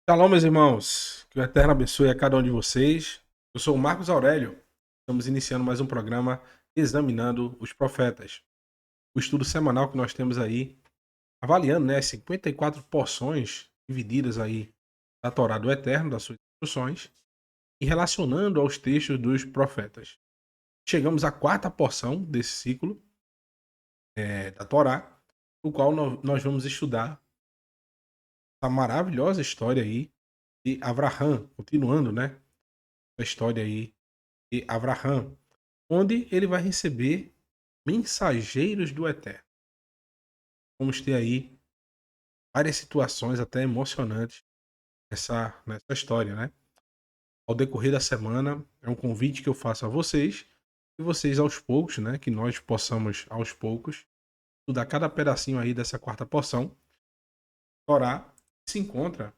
Shalom, meus irmãos. Que o Eterno abençoe a cada um de vocês. Eu sou o Marcos Aurélio. Estamos iniciando mais um programa examinando os profetas. O estudo semanal que nós temos aí, avaliando, né, as 54 porções divididas aí da Torá do Eterno, das suas instruções, e relacionando aos textos dos profetas. Chegamos à quarta porção desse ciclo da Torá, no qual nós vamos estudar essa maravilhosa história aí de Avraham, continuando, né, a história aí de Avraham, onde ele vai receber mensageiros do Eterno. Vamos ter aí várias situações até emocionantes nessa história, né? Ao decorrer da semana, é um convite que eu faço a vocês, e vocês aos poucos, né, que nós possamos aos poucos estudar cada pedacinho aí dessa quarta porção. Torá se encontra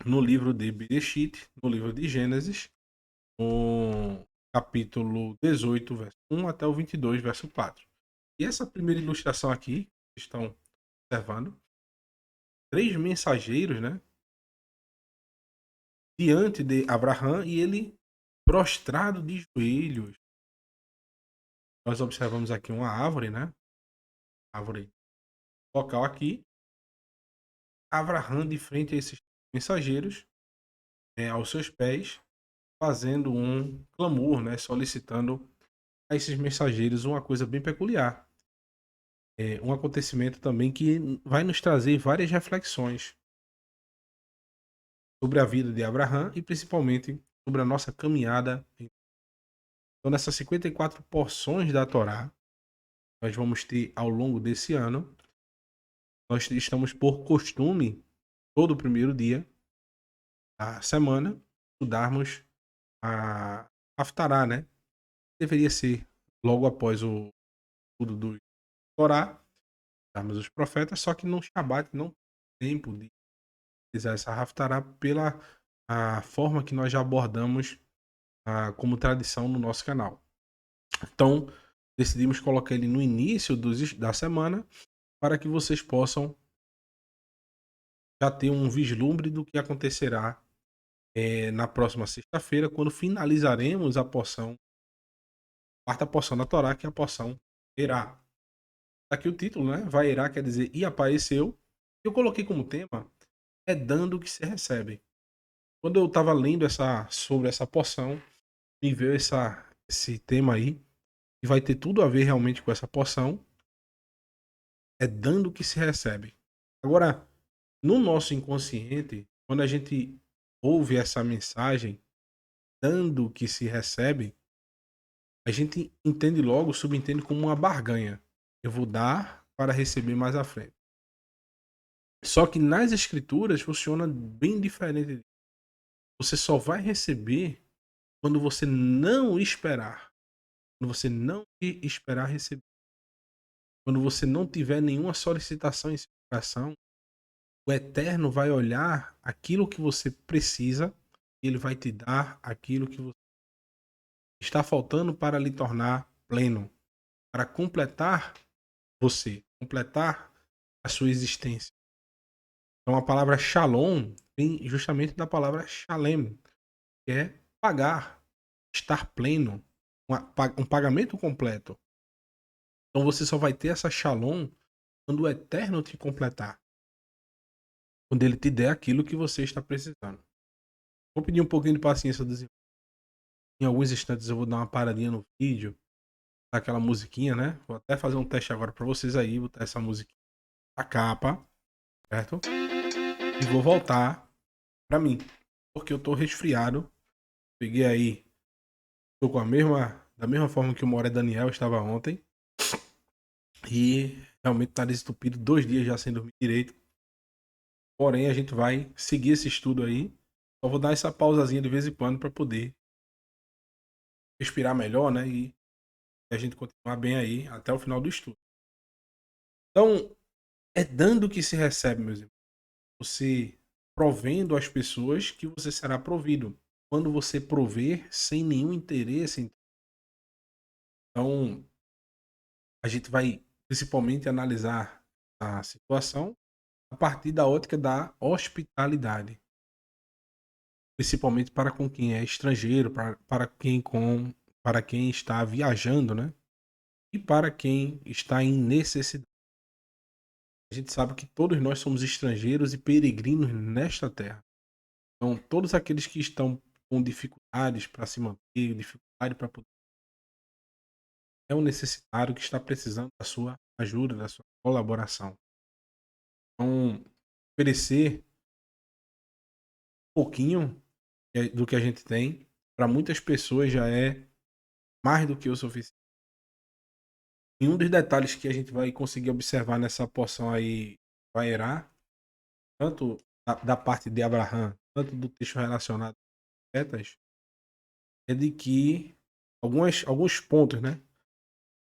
no livro de Bereshit, no livro de Gênesis, no capítulo 18, verso 1 até o 22, verso 4. E essa primeira ilustração aqui, vocês estão observando, 3 mensageiros, né, diante de Abraão, e ele prostrado de joelhos. Nós observamos aqui uma árvore, né, árvore local aqui. Abraão de frente a esses mensageiros, aos seus pés, fazendo um clamor, né, solicitando a esses mensageiros uma coisa bem peculiar. Um acontecimento também que vai nos trazer várias reflexões sobre a vida de Abraão e principalmente sobre a nossa caminhada. Então, nessas 54 porções da Torá, nós vamos ter ao longo desse ano, nós estamos por costume, todo o primeiro dia da semana, estudarmos a Haftará, né? Deveria ser logo após o estudo do Torá, darmos os profetas, só que no Shabat não tem tempo de realizar essa Haftará pela a forma que nós já abordamos como tradição no nosso canal. Então, decidimos colocar ele no início da semana para que vocês possam já ter um vislumbre do que acontecerá na próxima sexta-feira, quando finalizaremos a quarta porção da Torá, que é a porção Erá. Aqui o título, né? Vai Erá quer dizer e apareceu. Eu coloquei como tema é dando o que se recebe. Quando eu estava lendo sobre essa porção, me veio esse tema aí, e vai ter tudo a ver realmente com essa porção, é dando o que se recebe. Agora, no nosso inconsciente, quando a gente ouve essa mensagem, dando o que se recebe, a gente entende logo, subentende como uma barganha. Eu vou dar para receber mais à frente. Só que nas escrituras funciona bem diferente. Você só vai receber quando você não esperar. Quando você não esperar receber. Quando você não tiver nenhuma solicitação em seu coração, o Eterno vai olhar aquilo que você precisa e ele vai te dar aquilo que você está faltando para lhe tornar pleno, para completar você, completar a sua existência. Então a palavra shalom vem justamente da palavra shalem, que é pagar, estar pleno, um pagamento completo. Então você só vai ter essa shalom quando o Eterno te completar, quando ele te der aquilo que você está precisando. Vou pedir um pouquinho de paciência dos irmãos. Em alguns instantes eu vou dar uma paradinha no vídeo, aquela musiquinha, né? Vou até fazer um teste agora para vocês aí, botar essa musiquinha na capa, certo? E vou voltar para mim, porque eu tô resfriado. Peguei aí, tô com da mesma forma que o Moré Daniel estava ontem. E realmente tá desentupido, 2 dias já sem dormir direito. Porém, a gente vai seguir esse estudo aí. Só vou dar essa pausazinha de vez em quando para poder respirar melhor, né? E a gente continuar bem aí até o final do estudo. Então, É dando que se recebe, meus irmãos. Você provendo as pessoas que você será provido. Quando você prover sem nenhum interesse, então a gente vai principalmente analisar a situação a partir da ótica da hospitalidade, principalmente para com quem é estrangeiro, para quem está viajando, né? E para quem está em necessidade. A gente sabe que todos nós somos estrangeiros e peregrinos nesta terra. Então, todos aqueles que estão com dificuldades para se manter, dificuldade para poder, é um necessitário que está precisando da sua ajuda, da sua colaboração. Então, oferecer um pouquinho do que a gente tem, para muitas pessoas já é mais do que o suficiente. E um dos detalhes que a gente vai conseguir observar nessa porção aí, vai Vaierá, tanto da parte de Abraão, tanto do texto relacionado a profetas, é de que alguns pontos, né,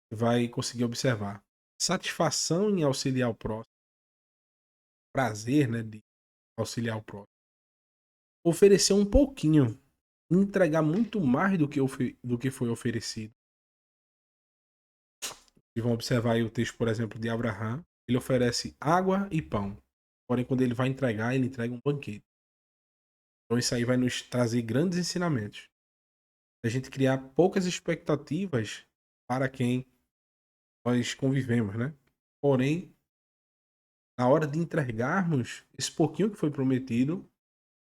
vai conseguir observar. Satisfação em auxiliar o próximo, prazer, né, de auxiliar o próximo. Oferecer um pouquinho, entregar muito mais do que foi oferecido. E vão observar aí o texto, por exemplo, de Abraão. Ele oferece água e pão. Porém, quando ele vai entregar, ele entrega um banquete. Então, isso aí vai nos trazer grandes ensinamentos. A gente criar poucas expectativas para quem nós convivemos, né? Porém, na hora de entregarmos esse pouquinho que foi prometido,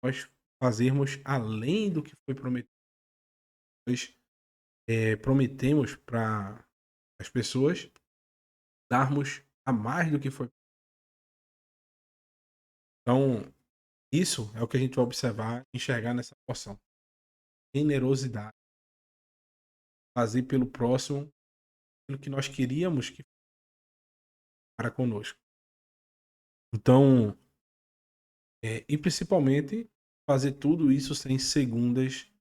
nós fazermos além do que foi prometido. Nós prometemos para as pessoas darmos a mais do que foi. Então, isso é o que a gente vai observar, enxergar nessa porção. Generosidade. Fazer pelo próximo aquilo que nós queríamos que para conosco. Então, e principalmente fazer tudo isso sem segundas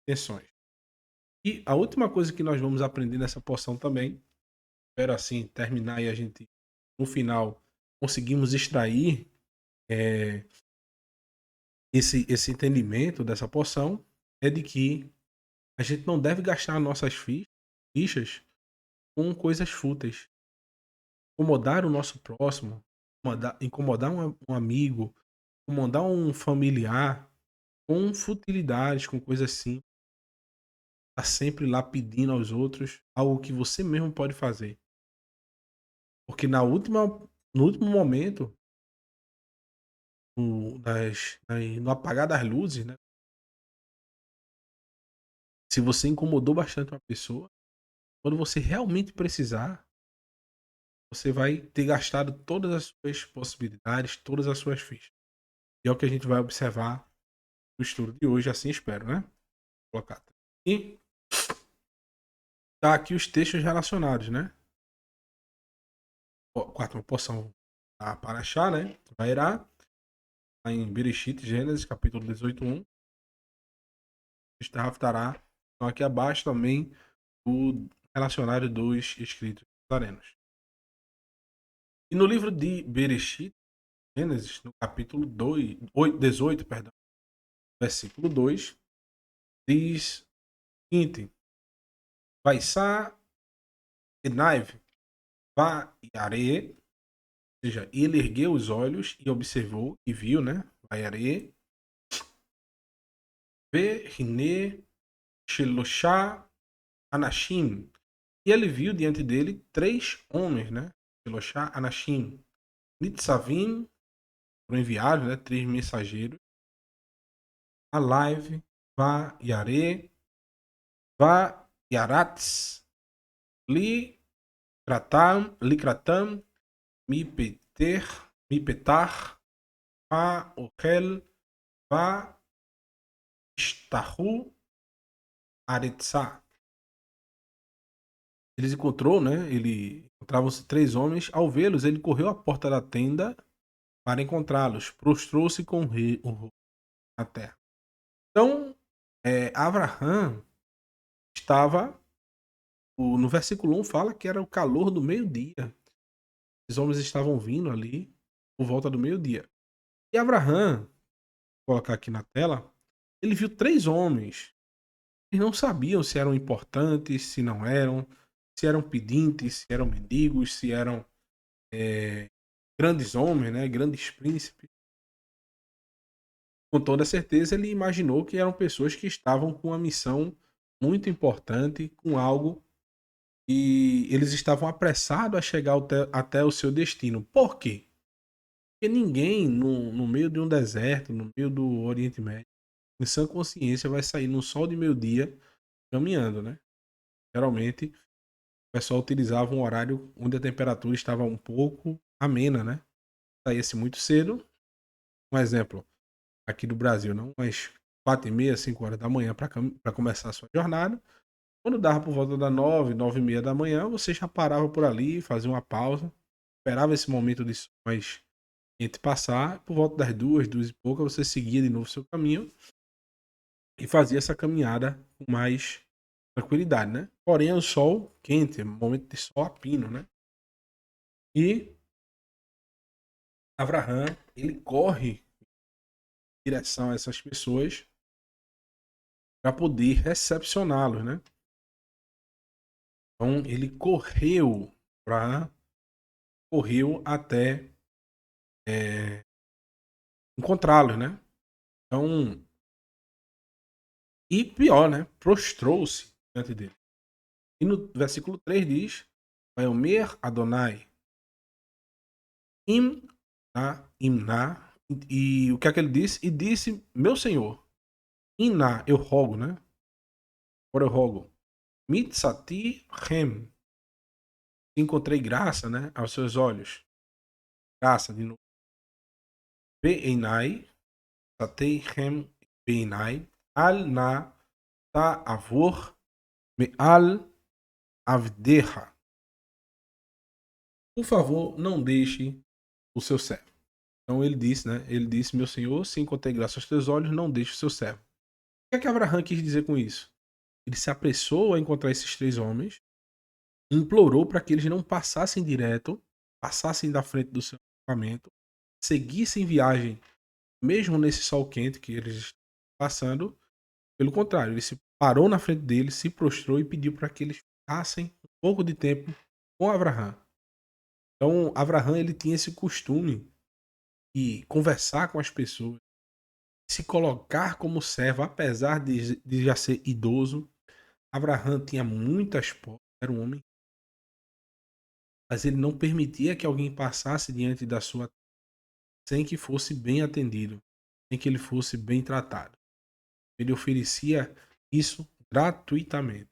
intenções. E a última coisa que nós vamos aprender nessa porção também, espero assim terminar e a gente, no final, conseguimos extrair é, esse entendimento dessa porção, é de que a gente não deve gastar nossas fichas com coisas fúteis. Incomodar o nosso próximo, incomodar um amigo, incomodar um familiar com futilidades, com coisas simples. Tá sempre lá pedindo aos outros algo que você mesmo pode fazer. Porque no último momento, no apagar das luzes, né? Se você incomodou bastante uma pessoa, quando você realmente precisar, você vai ter gastado todas as suas possibilidades, todas as suas fichas. E é o que a gente vai observar no estudo de hoje, assim espero, né? Vou colocar. E tá aqui os textos relacionados, né? Quarta porção a Paraxá, né? Vairá, tá em Bereshit, Gênesis, capítulo 18, 1. Está Haftará. Então aqui abaixo também o relacionário dos escritos nazarenos. E no livro de Bereshit, Gênesis, no capítulo 18, perdão, versículo 2, diz o seguinte: Vaissá Enaiv Vaiare, ou seja, ele ergueu os olhos e observou e viu, né? Vaiare, Verine Sheloshá Anashim. E ele viu diante dele 3 homens, né? Sheloshá Anashim. Nitzavim, foram enviados, né? 3 mensageiros. A live, Va Yare, Va Yaratz, Likratam, Mi Petar, Va Ochel, Va Ishtahu, Aretzá. Eles encontrou, né? Encontravam-se 3 homens. Ao vê-los, ele correu à porta da tenda para encontrá-los. Prostrou-se com o rosto na terra. Então, Abraham estava, no versículo 1 fala que era o calor do meio-dia. Os homens estavam vindo ali por volta do meio-dia. E Abraham, vou colocar aqui na tela, ele viu 3 homens. Eles não sabiam se eram importantes, se não eram, se eram pedintes, se eram mendigos, se eram grandes homens, né, grandes príncipes. Com toda certeza, ele imaginou que eram pessoas que estavam com uma missão muito importante, com algo, e eles estavam apressados a chegar até o seu destino. Por quê? Porque ninguém no meio de um deserto, no meio do Oriente Médio, em sã consciência, vai sair no sol de meio-dia caminhando, né? Geralmente, o pessoal utilizava um horário onde a temperatura estava um pouco amena, né? Saía-se muito cedo. Um exemplo, aqui do Brasil, não? Umas 4h30, 5 horas da manhã para começar a sua jornada. Quando dava por volta das 9, 9h30 da manhã, você já parava por ali, fazia uma pausa, esperava esse momento de sol mais quente passar. Por volta das 2, 2 e pouca, você seguia de novo o seu caminho e fazia essa caminhada com mais tranquilidade, né? Porém, o sol quente, momento de sol a pino, né? E Abraham, ele corre em direção a essas pessoas para poder recepcioná-los, né? Então ele correu até encontrá-los, né? Então, e pior, né? Prostrou-se diante dele. E no versículo 3 diz: Vaiomer Adonai imna. E o que é que ele disse? E disse: Meu Senhor, Iná, eu rogo, né? Agora eu rogo. Mitzati Rem. Encontrei graça, né? Aos seus olhos. Graça de novo. Beinai. Satei Rem Beinai. Al na ta avor me al avdeha. Por favor, não deixe o seu servo. Então ele disse, né? Ele disse: Meu Senhor, se encontrei graça aos teus olhos, não deixe o seu servo. O que é que Abraham quis dizer com isso? Ele se apressou a encontrar esses 3 homens, implorou para que eles não passassem direto, passassem da frente do seu acampamento, seguissem viagem, mesmo nesse sol quente que eles estavam passando. Pelo contrário, ele se parou na frente deles, se prostrou e pediu para que eles ficassem um pouco de tempo com Abraham. Então, Abraham, ele tinha esse costume de conversar com as pessoas, se colocar como servo, apesar de já ser idoso. Abraham tinha muitas posses, era um homem, mas ele não permitia que alguém passasse diante da sua sem que fosse bem atendido, sem que ele fosse bem tratado. Ele oferecia isso gratuitamente.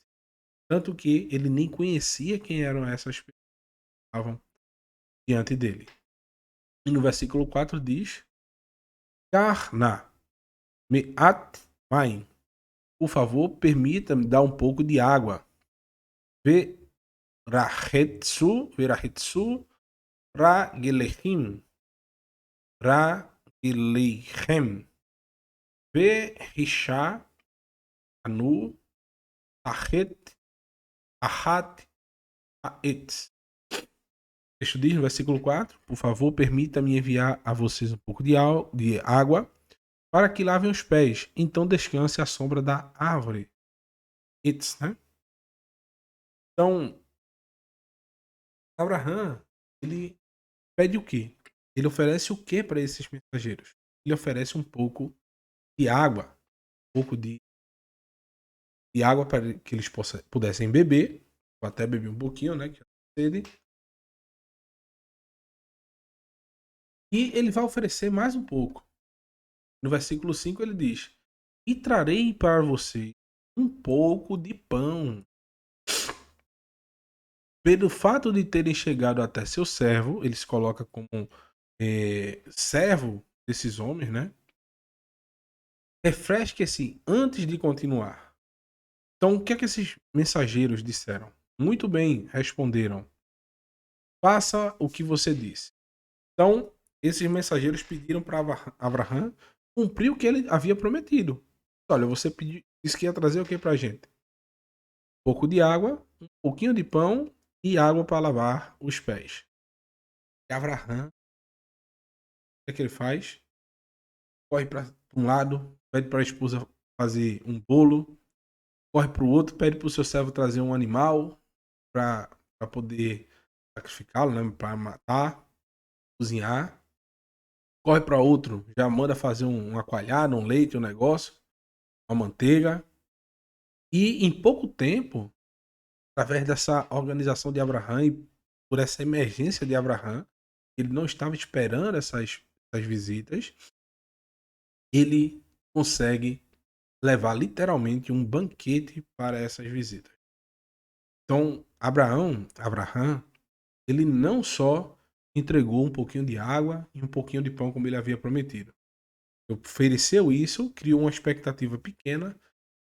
Tanto que ele nem conhecia quem eram essas pessoas que estavam diante dele. E no versículo 4 diz: Karna me'at maim. Por favor, permita-me dar um pouco de água. Verahetsu ragelechem. Ragelechem. Verisha anu ahat aetz. O texto diz no versículo 4: Por favor, permita-me enviar a vocês um pouco de água para que lavem os pés. Então descanse à sombra da árvore. Etz, né? Então, Abraham, ele pede o quê? Ele oferece o quê para esses mensageiros? Ele oferece um pouco de água, um pouco de água para que eles pudessem beber, ou até beber um pouquinho, né? Que é sede. E ele vai oferecer mais um pouco. No versículo 5 ele diz: E trarei para você um pouco de pão. Pelo fato de terem chegado até seu servo, ele se coloca como servo desses homens, né? Refresque-se antes de continuar. Então, o que é que esses mensageiros disseram? Muito bem, responderam. Faça o que você disse. Então, esses mensageiros pediram para Abraham cumprir o que ele havia prometido. Olha, você disse que ia trazer o que para a gente? Um pouco de água, um pouquinho de pão e água para lavar os pés. E Abraham, o que é que ele faz? Corre para um lado, pede para a esposa fazer um bolo, corre para o outro, pede para o seu servo trazer um animal para poder sacrificá-lo, né? Para matar, cozinhar. Corre para outro, já manda fazer uma coalhada, um leite, um negócio, uma manteiga. E em pouco tempo, através dessa organização de Abraham e por essa emergência de Abraham, ele não estava esperando essas visitas, ele consegue levar literalmente um banquete para essas visitas. Então, Abraham, ele não só entregou um pouquinho de água e um pouquinho de pão como ele havia prometido. Ele ofereceu isso, criou uma expectativa pequena,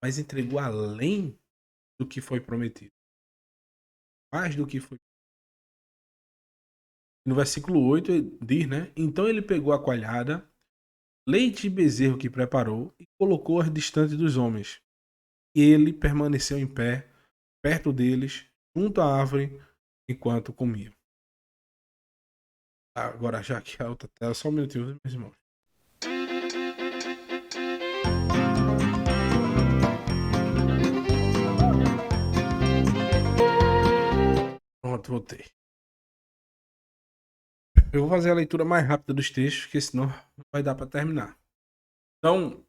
mas entregou além do que foi prometido. Mais do que foi. No versículo 8 diz, né? Então ele pegou a coalhada, leite de bezerro que preparou e colocou-as distante dos homens. E ele permaneceu em pé, perto deles, junto à árvore, enquanto comia. Agora, já que a outra tela, só um minutinho, meus irmãos. Pronto, voltei. Eu vou fazer a leitura mais rápida dos textos, porque senão não vai dar para terminar. Então,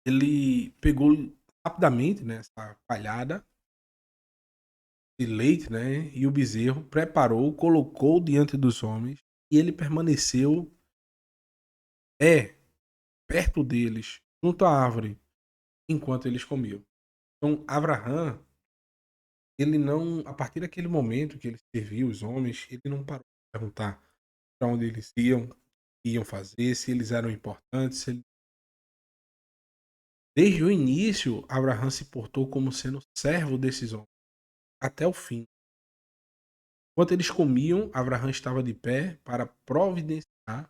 ele pegou rapidamente, né, essa palhada de leite, né, e o bezerro, preparou, colocou diante dos homens, e ele permaneceu perto deles, junto à árvore, enquanto eles comiam. Então, Abraham, ele não, a partir daquele momento que ele serviu os homens, ele não parou de perguntar para onde eles iam fazer, se eles eram importantes. Desde o início, Abraham se portou como sendo servo desses homens, até o fim. Enquanto eles comiam, Abraham estava de pé para providenciar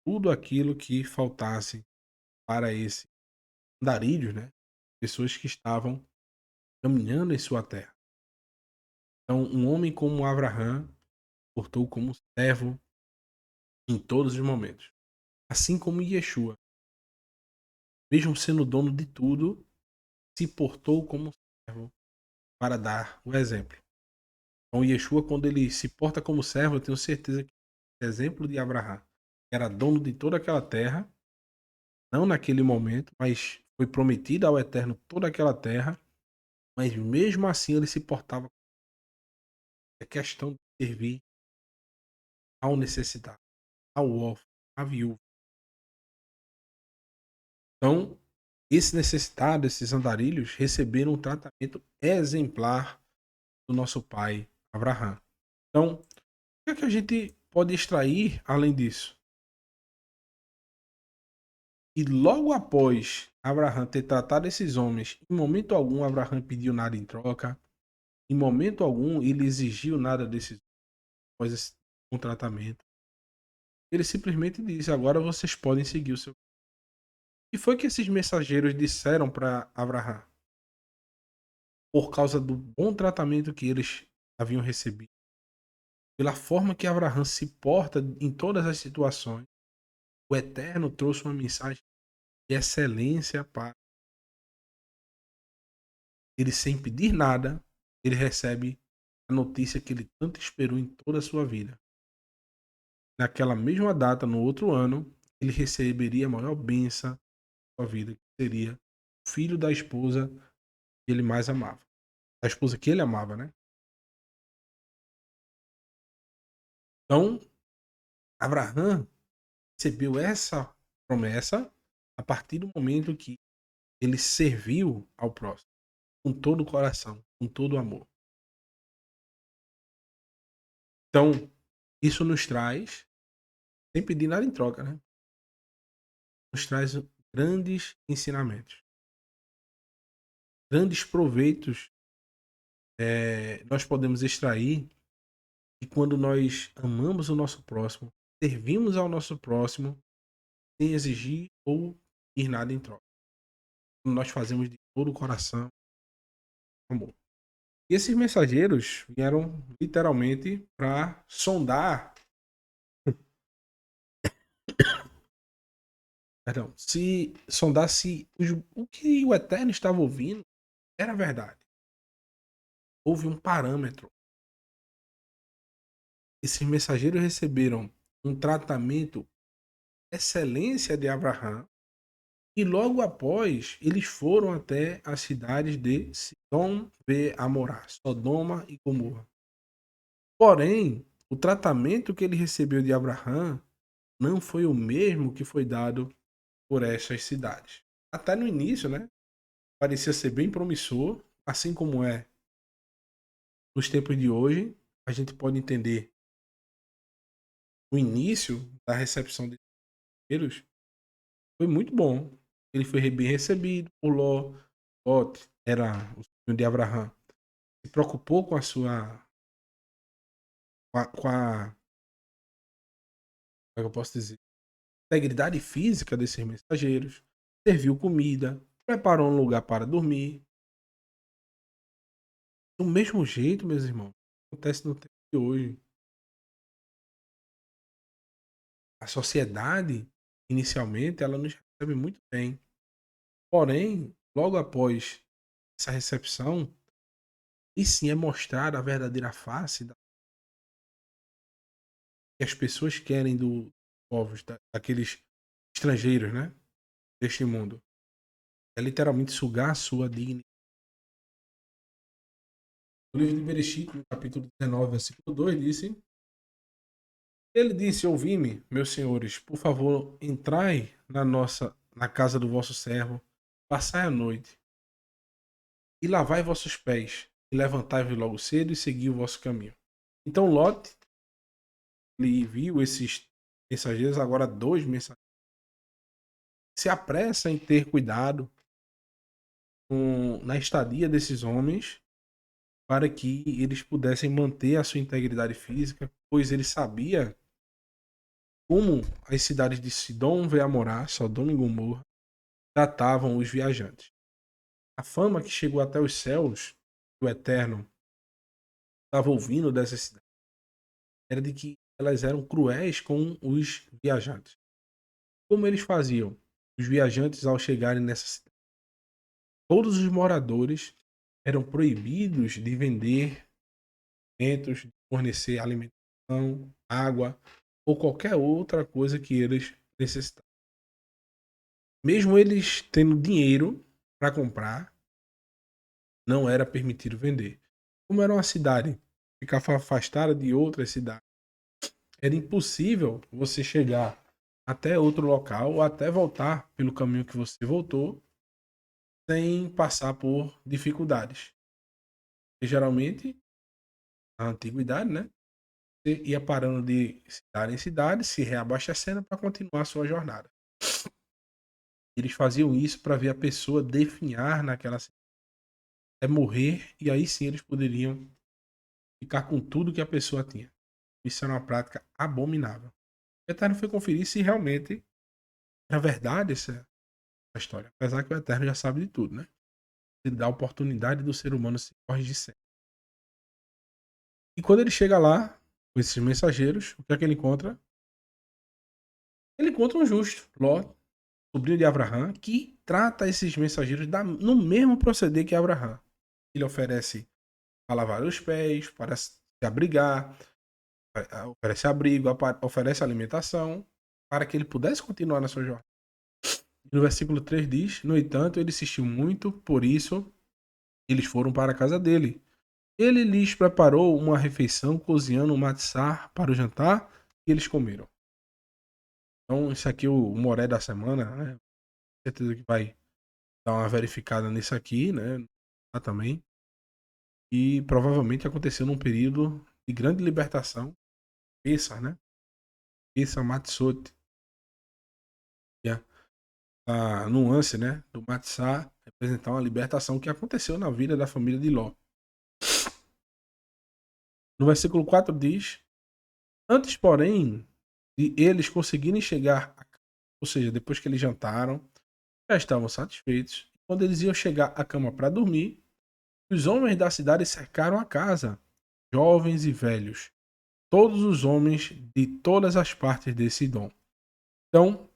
tudo aquilo que faltasse para esse andarilhos, né? Pessoas que estavam caminhando em sua terra. Então, um homem como Abraham portou como servo em todos os momentos. Assim como Yeshua, mesmo sendo dono de tudo, se portou como servo para dar o exemplo. Então, Yeshua, quando ele se porta como servo, eu tenho certeza que é exemplo de Abraham, que era dono de toda aquela terra, não naquele momento, mas foi prometida ao Eterno toda aquela terra, mas mesmo assim ele se portava. É questão de servir ao necessitado, ao órfão, à viúva. Então, esse necessitado, esses andarilhos, receberam um tratamento exemplar do nosso pai Abraham. Então, o que é que a gente pode extrair além disso? E logo após Abraham ter tratado esses homens, em momento algum Abraham pediu nada em troca, em momento algum ele exigiu nada desses após esse bom tratamento. Ele simplesmente disse: agora vocês podem seguir o seu. E foi que esses mensageiros disseram para Abraham, por causa do bom tratamento que eles haviam recebido, pela forma que Abraham se porta em todas as situações, o Eterno trouxe uma mensagem de excelência para ele, sem pedir nada, ele recebe a notícia que ele tanto esperou em toda a sua vida. Naquela mesma data, no outro ano, ele receberia a maior bênção da sua vida, que seria o filho da esposa que ele mais amava. A esposa que ele amava, né? Então, Abraham recebeu essa promessa a partir do momento que ele serviu ao próximo com todo o coração, com todo o amor. Então, isso nos traz, sem pedir nada em troca, né? Nos traz grandes ensinamentos, grandes proveitos. Nós podemos extrair que quando nós amamos o nosso próximo, servimos ao nosso próximo sem exigir ou ir nada em troca. Quando nós fazemos de todo o coração, amor. E esses mensageiros vieram literalmente para sondar, perdão, se sondar se o que o Eterno estava ouvindo era verdade. Houve um parâmetro. Esses mensageiros receberam um tratamento excelência de Abraão e logo após eles foram até as cidades de Sidom e Amorá, Sodoma e Gomorra. Porém, o tratamento que ele recebeu de Abraão não foi o mesmo que foi dado por essas cidades. Até no início, né? Parecia ser bem promissor, assim como é nos tempos de hoje. A gente pode entender o início da recepção de primeiros foi muito bom. Ele foi bem recebido por Ló. Lot era o filho de Abraão. Se preocupou com a sua. Como é que eu posso dizer? Integridade física desses mensageiros. Serviu comida. Preparou um lugar para dormir. Do mesmo jeito, meus irmãos, acontece no tempo de hoje. A sociedade, inicialmente, ela nos recebe muito bem. Porém, logo após essa recepção, e sim é mostrada a verdadeira face que as pessoas querem do povos, daqueles estrangeiros, né? Deste mundo. É literalmente sugar a sua dignidade. O livro de Bereshit, no capítulo 19, versículo 2, disse: Ele disse: Ouvi-me, meus senhores, por favor, entrai na casa do vosso servo, passai a noite, e lavai vossos pés, e levantai-vos logo cedo e segui o vosso caminho. Então Lot, ele viu esses mensageiros, agora dois mensageiros, se apressa em ter cuidado na estadia desses homens para que eles pudessem manter a sua integridade física, pois ele sabia como as cidades de Sidom, Veamorá, Sodoma e Gomorra tratavam os viajantes. A fama que chegou até os céus, o Eterno estava ouvindo dessas cidades, era de que elas eram cruéis com os viajantes. Como eles faziam? Os viajantes, ao chegarem nessa cidade, todos os moradores eram proibidos de vender alimentos, de fornecer alimentação, água ou qualquer outra coisa que eles necessitavam. Mesmo eles tendo dinheiro para comprar, não era permitido vender. Como era uma cidade, ficava afastada de outras cidades, era impossível você chegar até outro local ou até voltar pelo caminho que você voltou sem passar por dificuldades. E geralmente, na antiguidade, né? Você ia parando de cidade em cidade, se reabastecendo para continuar a sua jornada. Eles faziam isso para ver a pessoa definhar naquela cidade, é morrer, e aí sim eles poderiam ficar com tudo que a pessoa tinha. Isso era uma prática abominável. O Eterno foi conferir se realmente era verdade essa história. Apesar que o Eterno já sabe de tudo, né? Ele dá a oportunidade do ser humano se corrigir sempre. E quando ele chega lá, com esses mensageiros, o que é que ele encontra? Ele encontra um justo, Ló, sobrinho de Abraão, que trata esses mensageiros no mesmo proceder que Abraão. Ele oferece para lavar os pés, para se abrigar, oferece abrigo, oferece alimentação, para que ele pudesse continuar na sua jornada. No versículo 3 diz: No entanto, ele insistiu muito, por isso eles foram para a casa dele. Ele lhes preparou uma refeição, cozinhando um matzá para o jantar, e eles comeram. Então, esse aqui é o Moré da semana, né? Com certeza que vai dar uma verificada nisso aqui, né? Lá também. E provavelmente aconteceu num período de grande libertação. Pessah, né? Pessah Matzot. E a nuance, né? Do Matzah representar uma libertação que aconteceu na vida da família de Ló. No versículo 4 diz: Antes, porém, de eles conseguirem chegar, ou seja, depois que eles jantaram, já estavam satisfeitos. Quando eles iam chegar à cama para dormir, Os homens da cidade cercaram a casa, jovens e velhos, todos os homens de todas as partes de Sidom. Então,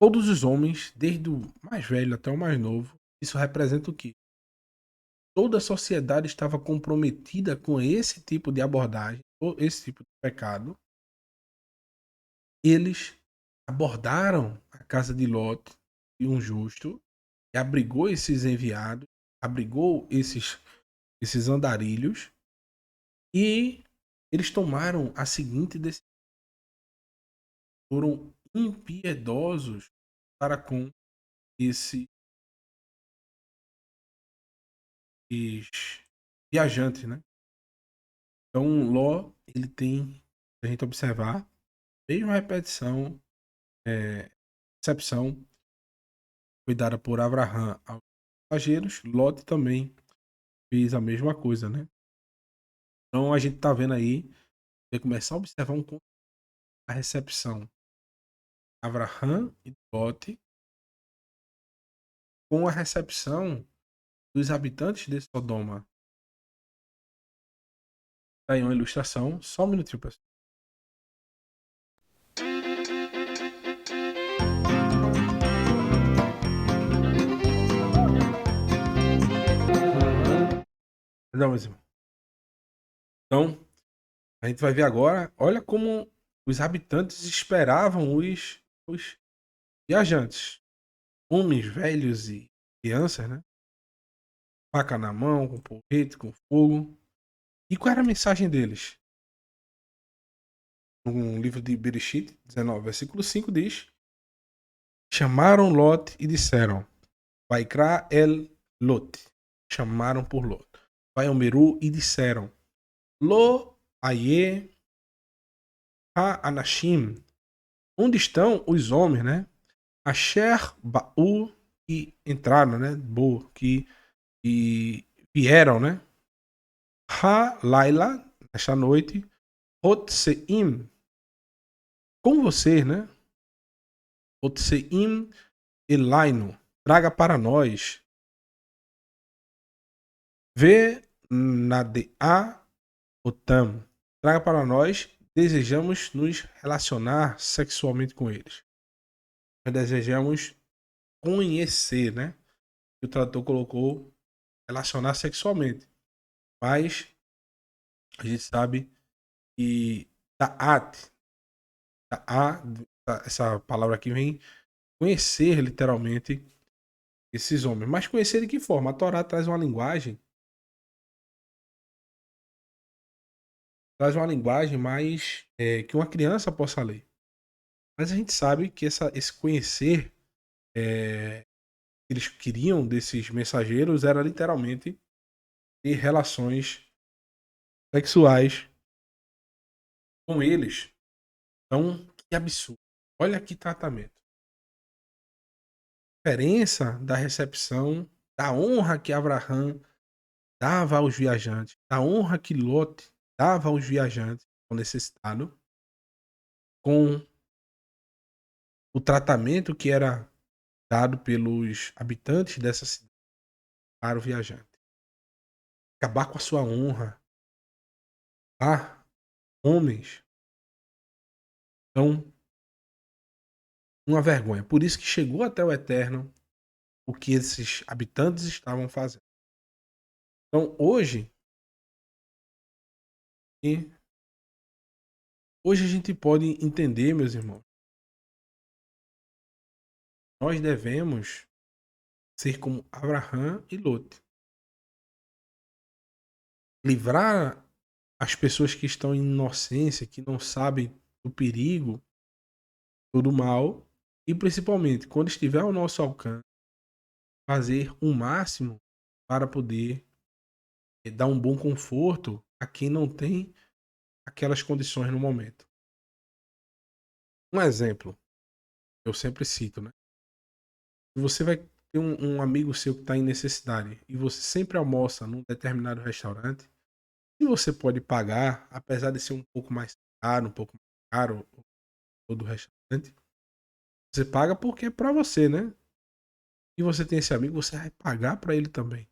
todos os homens, desde o mais velho até o mais novo, isso representa o quê? Toda a sociedade estava comprometida com esse tipo de abordagem, ou esse tipo de pecado. Eles abordaram a casa de Lot e um justo, e abrigou esses enviados, abrigou esses andarilhos, e eles tomaram a seguinte decisão: foram impiedosos para com esses viajantes, né? Então, Ló, ele tem, se a gente observar, mesma repetição, recepção foi dada por Abraham aos passageiros, Lot também fez a mesma coisa, né? Então a gente tá vendo aí, você começar a observar a recepção de Abraham e Lot com a recepção dos habitantes de Sodoma. Tá aí uma ilustração, só um minutinho, pessoal. Não, mas, então, a gente vai ver agora, olha como os habitantes esperavam os viajantes. Homens velhos e crianças, né? Faca na mão, com porrete, com fogo. E qual era a mensagem deles? No livro de Bereshit, 19, versículo 5, diz: chamaram Lot e disseram: Vaikra el Lot. Chamaram por Lot. Vai ao Meru e disseram: Lo aye ha anashim. Onde estão os homens, né? Asher ba'u, que entraram, né? Bo, que vieram, né? Ha laila, esta noite. Hotseim, com você, né? Hotseim elaino, traga para nós. Vê nadea otam, traga para nós. Desejamos nos relacionar sexualmente com eles. Nós desejamos conhecer, né? O tradutor colocou relacionar sexualmente. Mas a gente sabe que ta'at, essa palavra aqui vem conhecer literalmente esses homens. Mas conhecer de que forma? A Torá traz uma linguagem mais que uma criança possa ler. Mas a gente sabe que esse conhecer que eles queriam desses mensageiros era literalmente ter relações sexuais com eles. Então, que absurdo. Olha que tratamento. A diferença da recepção, da honra que Abraham dava aos viajantes, da honra que Lot dava aos viajantes com necessitado, com o tratamento que era dado pelos habitantes dessa cidade para o viajante. Acabar com a sua honra. Ah, homens. Então, uma vergonha. Por isso que chegou até o Eterno o que esses habitantes estavam fazendo. Então, e hoje a gente pode entender, meus irmãos, nós devemos ser como Abraham e Lot. Livrar as pessoas que estão em inocência, que não sabem do perigo, do mal, e principalmente, quando estiver ao nosso alcance, fazer o máximo para poder dar um bom conforto a quem não tem aquelas condições no momento. Um exemplo, eu sempre cito, né? Você vai ter um amigo seu que está em necessidade e você sempre almoça num determinado restaurante, e você pode pagar, apesar de ser um pouco mais caro, um pouco mais caro todo o restaurante, você paga porque é para você, né? e você tem esse amigo, você vai pagar para ele também.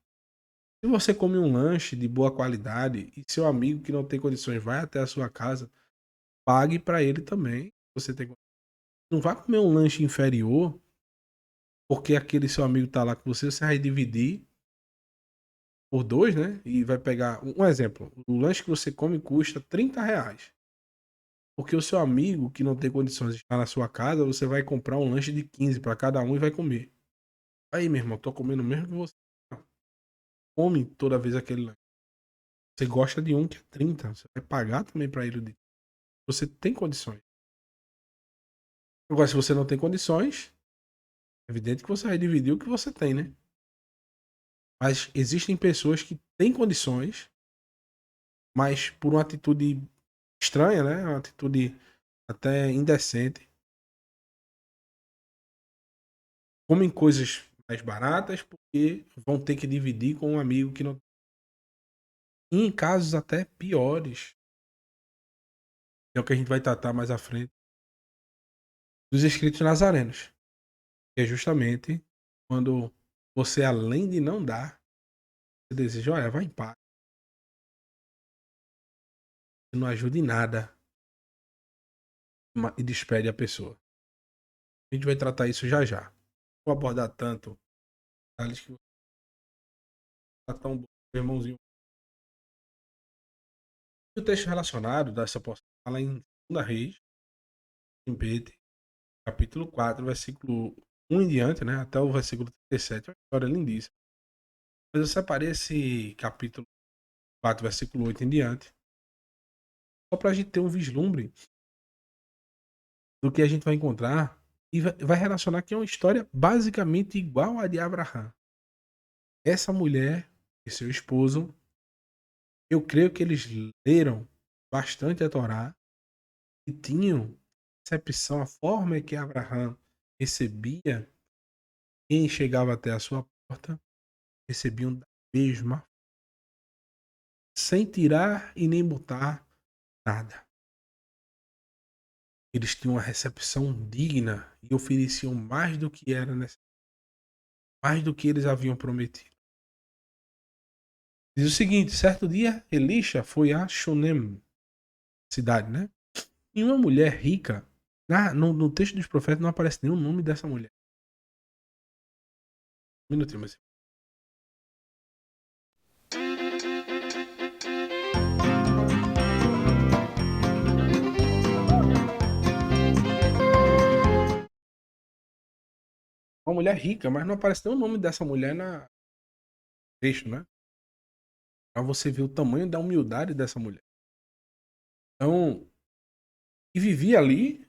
Se você come um lanche de boa qualidade e seu amigo que não tem condições vai até a sua casa, pague para ele também. Você tem, não vá comer um lanche inferior porque aquele seu amigo tá lá com você, você vai dividir por dois, né? E vai pegar um exemplo. O lanche que você come custa R$ 30. Porque o seu amigo que não tem condições de estar na sua casa, você vai comprar um lanche de 15 para cada um e vai comer. Aí, meu irmão, tô comendo mesmo que você. Come toda vez aquele lanche. Você gosta de um que é 30, você vai pagar também para ele. Você tem condições. Agora, se você não tem condições, é evidente que você vai dividir o que você tem, né? Mas existem pessoas que têm condições, mas por uma atitude estranha, né? Uma atitude até indecente, comem coisas mais baratas porque vão ter que dividir com um amigo que não. E em casos até piores, é o que a gente vai tratar mais à frente, dos escritos nazarenos, que é justamente quando você, além de não dar, você deseja, olha, vai em paz, não ajuda em nada e despede a pessoa. A gente vai tratar isso já já. Não vou abordar tanto detalhes que tá tão bom, irmãozinho. O texto relacionado dessa porção fala em 2 Reis, em Bete, capítulo 4, versículo 1 em diante, né? Até o versículo 37. É uma história lindíssima. Mas eu separei esse capítulo 4, versículo 8 em diante, só para a gente ter um vislumbre do que a gente vai encontrar e vai relacionar que é uma história basicamente igual à de Abraão. Essa mulher e seu esposo, eu creio que eles leram bastante a Torá e tinham percepção, a forma que Abraão recebia quem chegava até a sua porta, recebiam da mesma, sem tirar e nem botar nada. Eles tinham uma recepção digna e ofereciam mais do que era necessário, mais do que eles haviam prometido. Diz o seguinte: certo dia, Elisha foi a Shunem, cidade, né? E uma mulher rica, no texto dos profetas não aparece nenhum nome dessa mulher. Um minutinho, mas. Uma mulher rica, mas não aparece nenhum nome dessa mulher no texto, né? Pra você ver o tamanho da humildade dessa mulher. Então, e vivia ali,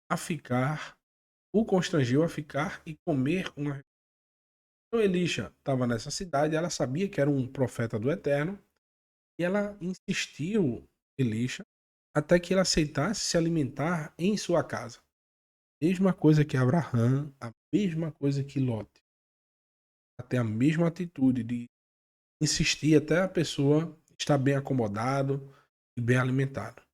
a ficar, o constrangeu a ficar e comer uma. Então Elisha estava nessa cidade, ela sabia que era um profeta do Eterno, e ela insistiu, Elisha, até que ele aceitasse se alimentar em sua casa. Mesma coisa que Abraão, a mesma coisa que Lot. Até a mesma atitude de insistir até a pessoa estar bem acomodado e bem alimentado.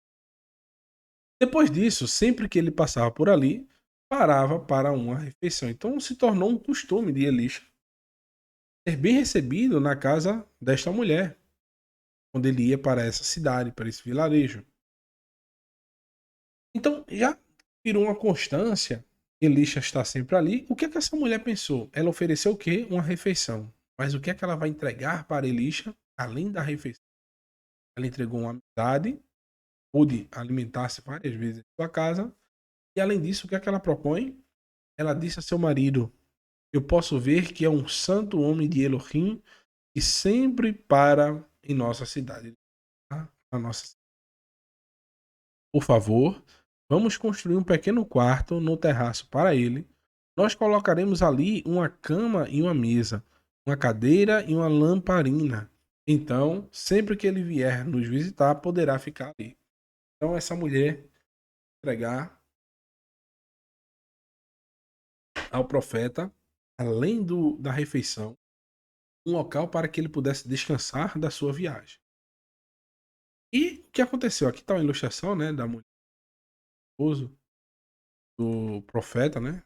Depois disso, sempre que ele passava por ali, parava para uma refeição. Então se tornou um costume de Elisha ser bem recebido na casa desta mulher, quando ele ia para essa cidade, para esse vilarejo. Então já virou uma constância, Elisha está sempre ali. O que é que essa mulher pensou? Ela ofereceu o quê? Uma refeição. Mas o que é que ela vai entregar para Elisha, além da refeição? Ela entregou uma amizade, pôde alimentar-se várias vezes em sua casa, e além disso, o que é que ela propõe? Ela disse a seu marido: eu posso ver que é um santo homem de Elohim e sempre para em nossa cidade. Tá? A nossa... Por favor, vamos construir um pequeno quarto no terraço para ele. Nós colocaremos ali uma cama e uma mesa, uma cadeira e uma lamparina. Então, sempre que ele vier nos visitar, poderá ficar ali. Então, essa mulher entregar ao profeta, além da refeição, um local para que ele pudesse descansar da sua viagem. E o que aconteceu? Aqui está uma ilustração, né, da mulher, do esposo, do profeta, né?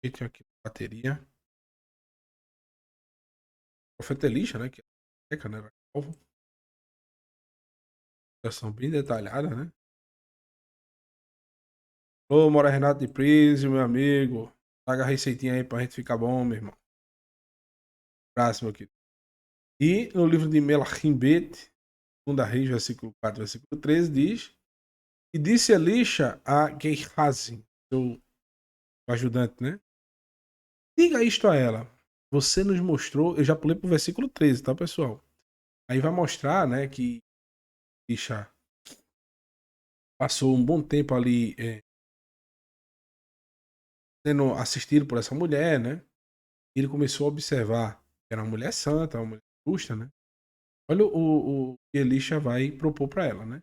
Tem aqui a bateria. O profeta Elisha, né? Que é, né? Era calvo. Explicação bem detalhada, né? Ô, Mora Renato de Prísio, meu amigo. Paga a receitinha aí pra gente ficar bom, meu irmão. Próximo aqui. E no livro de Melachim Bet, 2 Reis, versículo 4, versículo 13, diz: E disse Elisha a Gehazi, seu ajudante, né? Diga isto a ela. Você nos mostrou. Eu já pulei pro versículo 13, tá, pessoal? Aí vai mostrar, né, que Elisha passou um bom tempo ali sendo assistido por essa mulher, né? Ele começou a observar que era uma mulher santa, uma mulher justa, né? Olha o que Elisha vai propor para ela, né?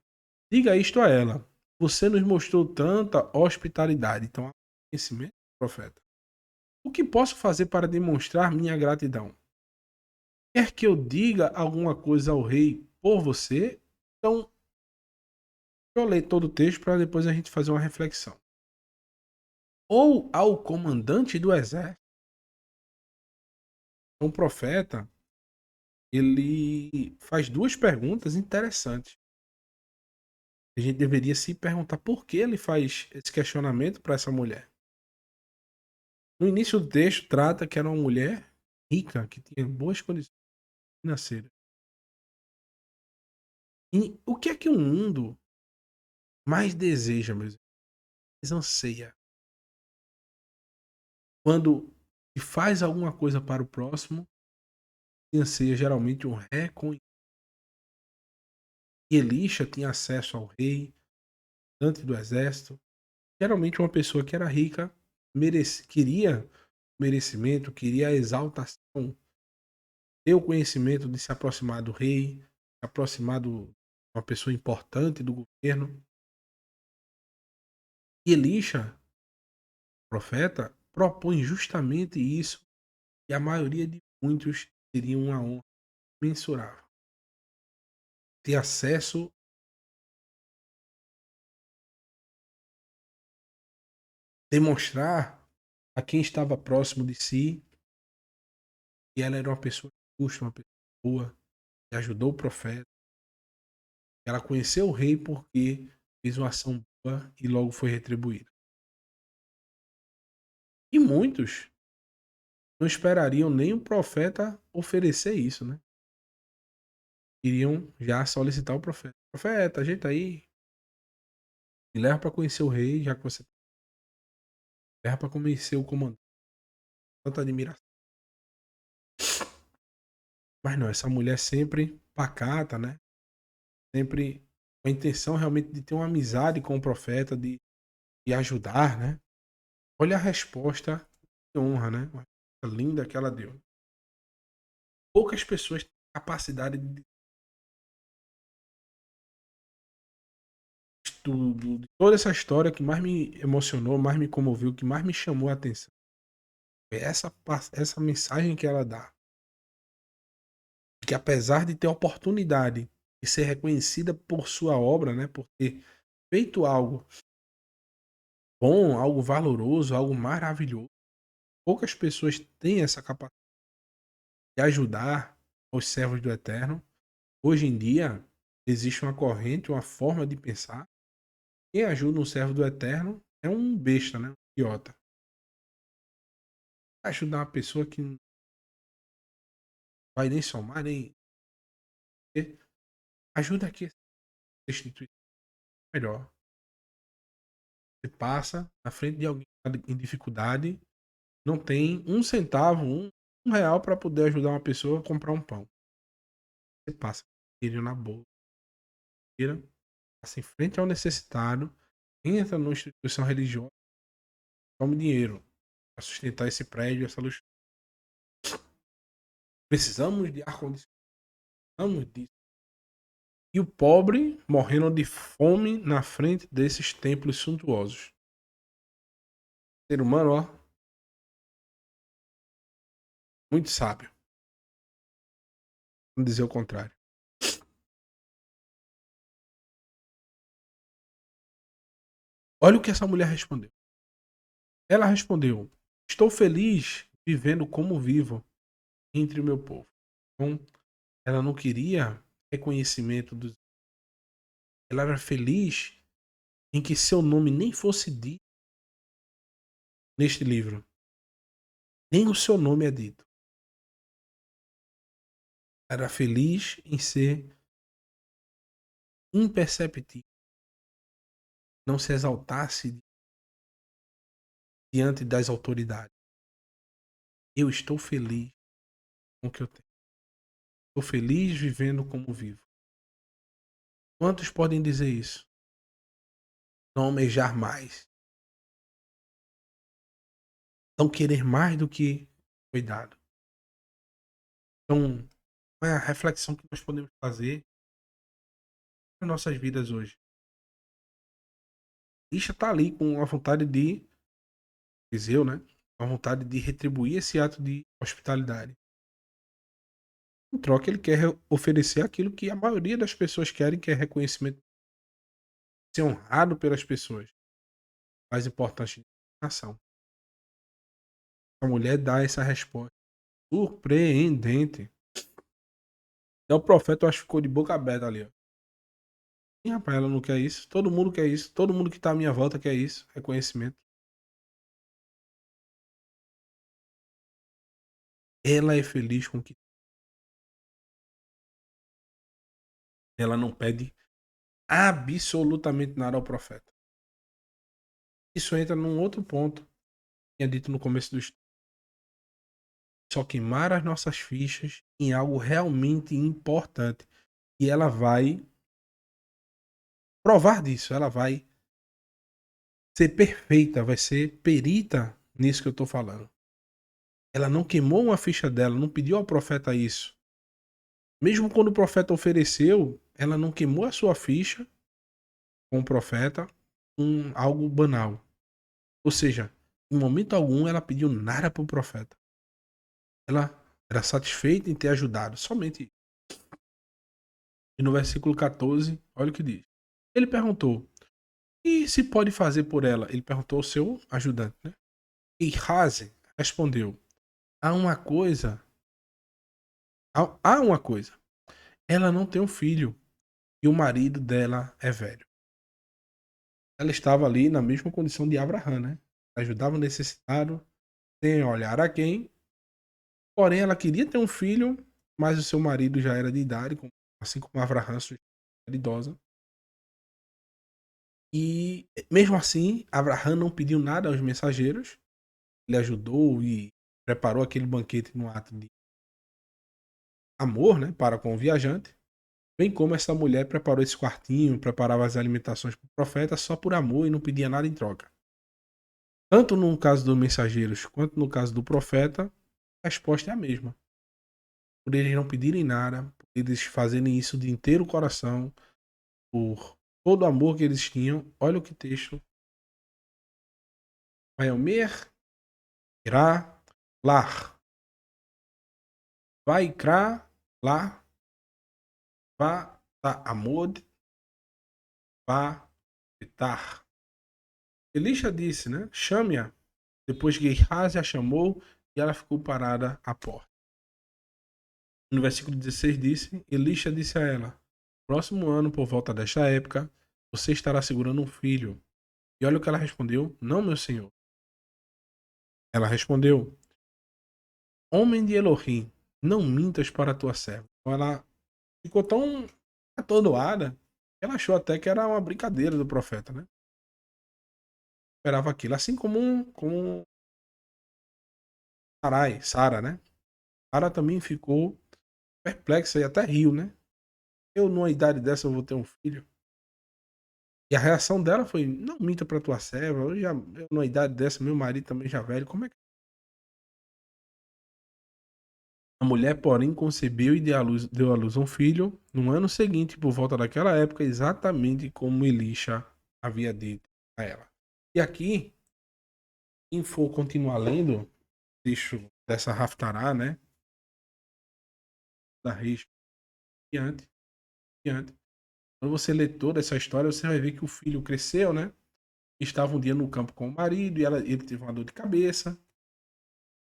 Diga isto a ela. Você nos mostrou tanta hospitalidade. Então, conhecimento, profeta. O que posso fazer para demonstrar minha gratidão? Quer que eu diga alguma coisa ao rei por você? Então, deixa eu ler todo o texto para depois a gente fazer uma reflexão. Ou ao comandante do exército. Um profeta, ele faz duas perguntas interessantes. A gente deveria se perguntar por que ele faz esse questionamento para essa mulher. No início do texto, trata que era uma mulher rica, que tinha boas condições financeiras. E o que é que o mundo mais deseja, meus irmãos? Mais anseia? Quando se faz alguma coisa para o próximo, se anseia geralmente um reconhecimento. E Elisha tinha acesso ao rei, antes do exército. Geralmente uma pessoa que era rica queria merecimento, queria a exaltação, ter o conhecimento de se aproximar do rei, se aproximar de uma pessoa importante do governo. E Elisha, profeta, propõe justamente isso, e a maioria de muitos teria uma honra mensurável. Ter acesso, demonstrar a quem estava próximo de si que ela era uma pessoa justa, uma pessoa boa, que ajudou o profeta. Ela conheceu o rei porque fez uma ação boa e logo foi retribuída. E muitos não esperariam nem o profeta oferecer isso, né? Iriam já solicitar o profeta. Profeta, ajeita aí, me leva para conhecer o rei, já que você leva para conhecer o comandante. Tanta admiração. Mas não, essa mulher sempre pacata, né? Sempre com a intenção realmente de ter uma amizade com o profeta, de ajudar, né? Olha a resposta de honra, né? Uma resposta linda que ela deu. Poucas pessoas têm capacidade de tudo, de toda essa história que mais me emocionou, mais me comoveu, que mais me chamou a atenção. É essa mensagem que ela dá. Que apesar de ter a oportunidade de ser reconhecida por sua obra, né? Por ter feito algo bom, algo valoroso, algo maravilhoso. Poucas pessoas têm essa capacidade de ajudar os servos do Eterno. Hoje em dia, existe uma corrente, uma forma de pensar. Quem ajuda um servo do Eterno é um besta, né? Um idiota. Ajudar uma pessoa que não vai nem somar, nem. Ajuda aqui a instituição melhor. Você passa na frente de alguém em dificuldade, não tem um centavo, um real para poder ajudar uma pessoa a comprar um pão. Você passa dinheiro na bolsa, passa em frente ao necessitado, entra numa instituição religiosa, toma dinheiro para sustentar esse prédio, essa luz. Precisamos de ar-condicionado, precisamos disso. E o pobre morrendo de fome na frente desses templos suntuosos. O ser humano, ó, muito sábio. Vamos dizer o contrário. Olha o que essa mulher respondeu. Ela respondeu: Estou feliz vivendo como vivo entre o meu povo. Então, ela não queria reconhecimento dos. Ela era feliz em que seu nome nem fosse dito neste livro. Nem o seu nome é dito. Era feliz em ser imperceptível. Não se exaltasse diante das autoridades. Eu estou feliz com o que eu tenho. Estou feliz vivendo como vivo. Quantos podem dizer isso? Não almejar mais. Não querer mais do que foi dado. Então, qual é a reflexão que nós podemos fazer nas nossas vidas hoje? Isha está ali com a vontade de, Eliseu, né? A vontade de retribuir esse ato de hospitalidade. Em troca, ele quer oferecer aquilo que a maioria das pessoas querem, que é reconhecimento, ser honrado pelas pessoas. Mais importante, nação. A mulher dá essa resposta surpreendente. E o profeta, eu acho que ficou de boca aberta ali, ó. E, rapaz, ela não quer isso. Todo mundo quer isso. Todo mundo que tá à minha volta quer isso. Reconhecimento. Ela é feliz com o que. Ela não pede absolutamente nada ao profeta. Isso entra num outro ponto que tinha dito no começo do estudo. Só queimar as nossas fichas em algo realmente importante. E ela vai provar disso. Ela vai ser perfeita, vai ser perita nisso que eu tô falando. Ela não queimou uma ficha dela, não pediu ao profeta isso. Mesmo quando o profeta ofereceu, ela não queimou a sua ficha com o profeta com algo banal. Ou seja, em momento algum ela pediu nada para o profeta. Ela era satisfeita em ter ajudado, somente isso. E no versículo 14, olha o que diz. Ele perguntou, e se pode fazer por ela? Ele perguntou ao seu ajudante, né? E Haze respondeu, há uma coisa, há uma coisa. Ela não tem um filho e o marido dela é velho. Ela estava ali na mesma condição de Abraão, né? Ajudava o necessitado, sem olhar a quem. Porém, ela queria ter um filho, mas o seu marido já era de idade, assim como Abraão, sua era idosa. E mesmo assim, Abraão não pediu nada aos mensageiros. Ele ajudou e preparou aquele banquete no ato de amor, né, para com o viajante. Bem como essa mulher preparou esse quartinho, preparava as alimentações para o profeta só por amor e não pedia nada em troca. Tanto no caso dos mensageiros quanto no caso do profeta, a resposta é a mesma. Por eles não pedirem nada, por eles fazerem isso de inteiro coração, por todo o amor que eles tinham. Olha o que texto. Vaiomer irá lar. Vai crá lá. Vá tá amod. Vá etar. Elisha disse, né? Chame-a. Depois que Gehazi a chamou e ela ficou parada à porta. No versículo 16 disse, Elisha disse a ela, próximo ano, por volta desta época, você estará segurando um filho. E olha o que ela respondeu, não, meu senhor. Ela respondeu, homem de Elohim, não mintas para a tua serva. Então ela ficou tão atordoada, ela achou até que era uma brincadeira do profeta, né? Esperava aquilo, assim como Sara, né? Sara também ficou perplexa e até riu, né? Eu, numa idade dessa, eu vou ter um filho. E a reação dela foi: não minta pra tua serva. Eu, numa idade dessa, meu marido também já velho. Como é que. A mulher, porém, concebeu e deu à luz um filho no ano seguinte, por volta daquela época, exatamente como Elisha havia dito a ela. E aqui, quem for continuar lendo, texto dessa Haftará, né? Da Reis, diante, diante. Quando você lê toda essa história, você vai ver que o filho cresceu, né? Estava um dia no campo com o marido e ele teve uma dor de cabeça.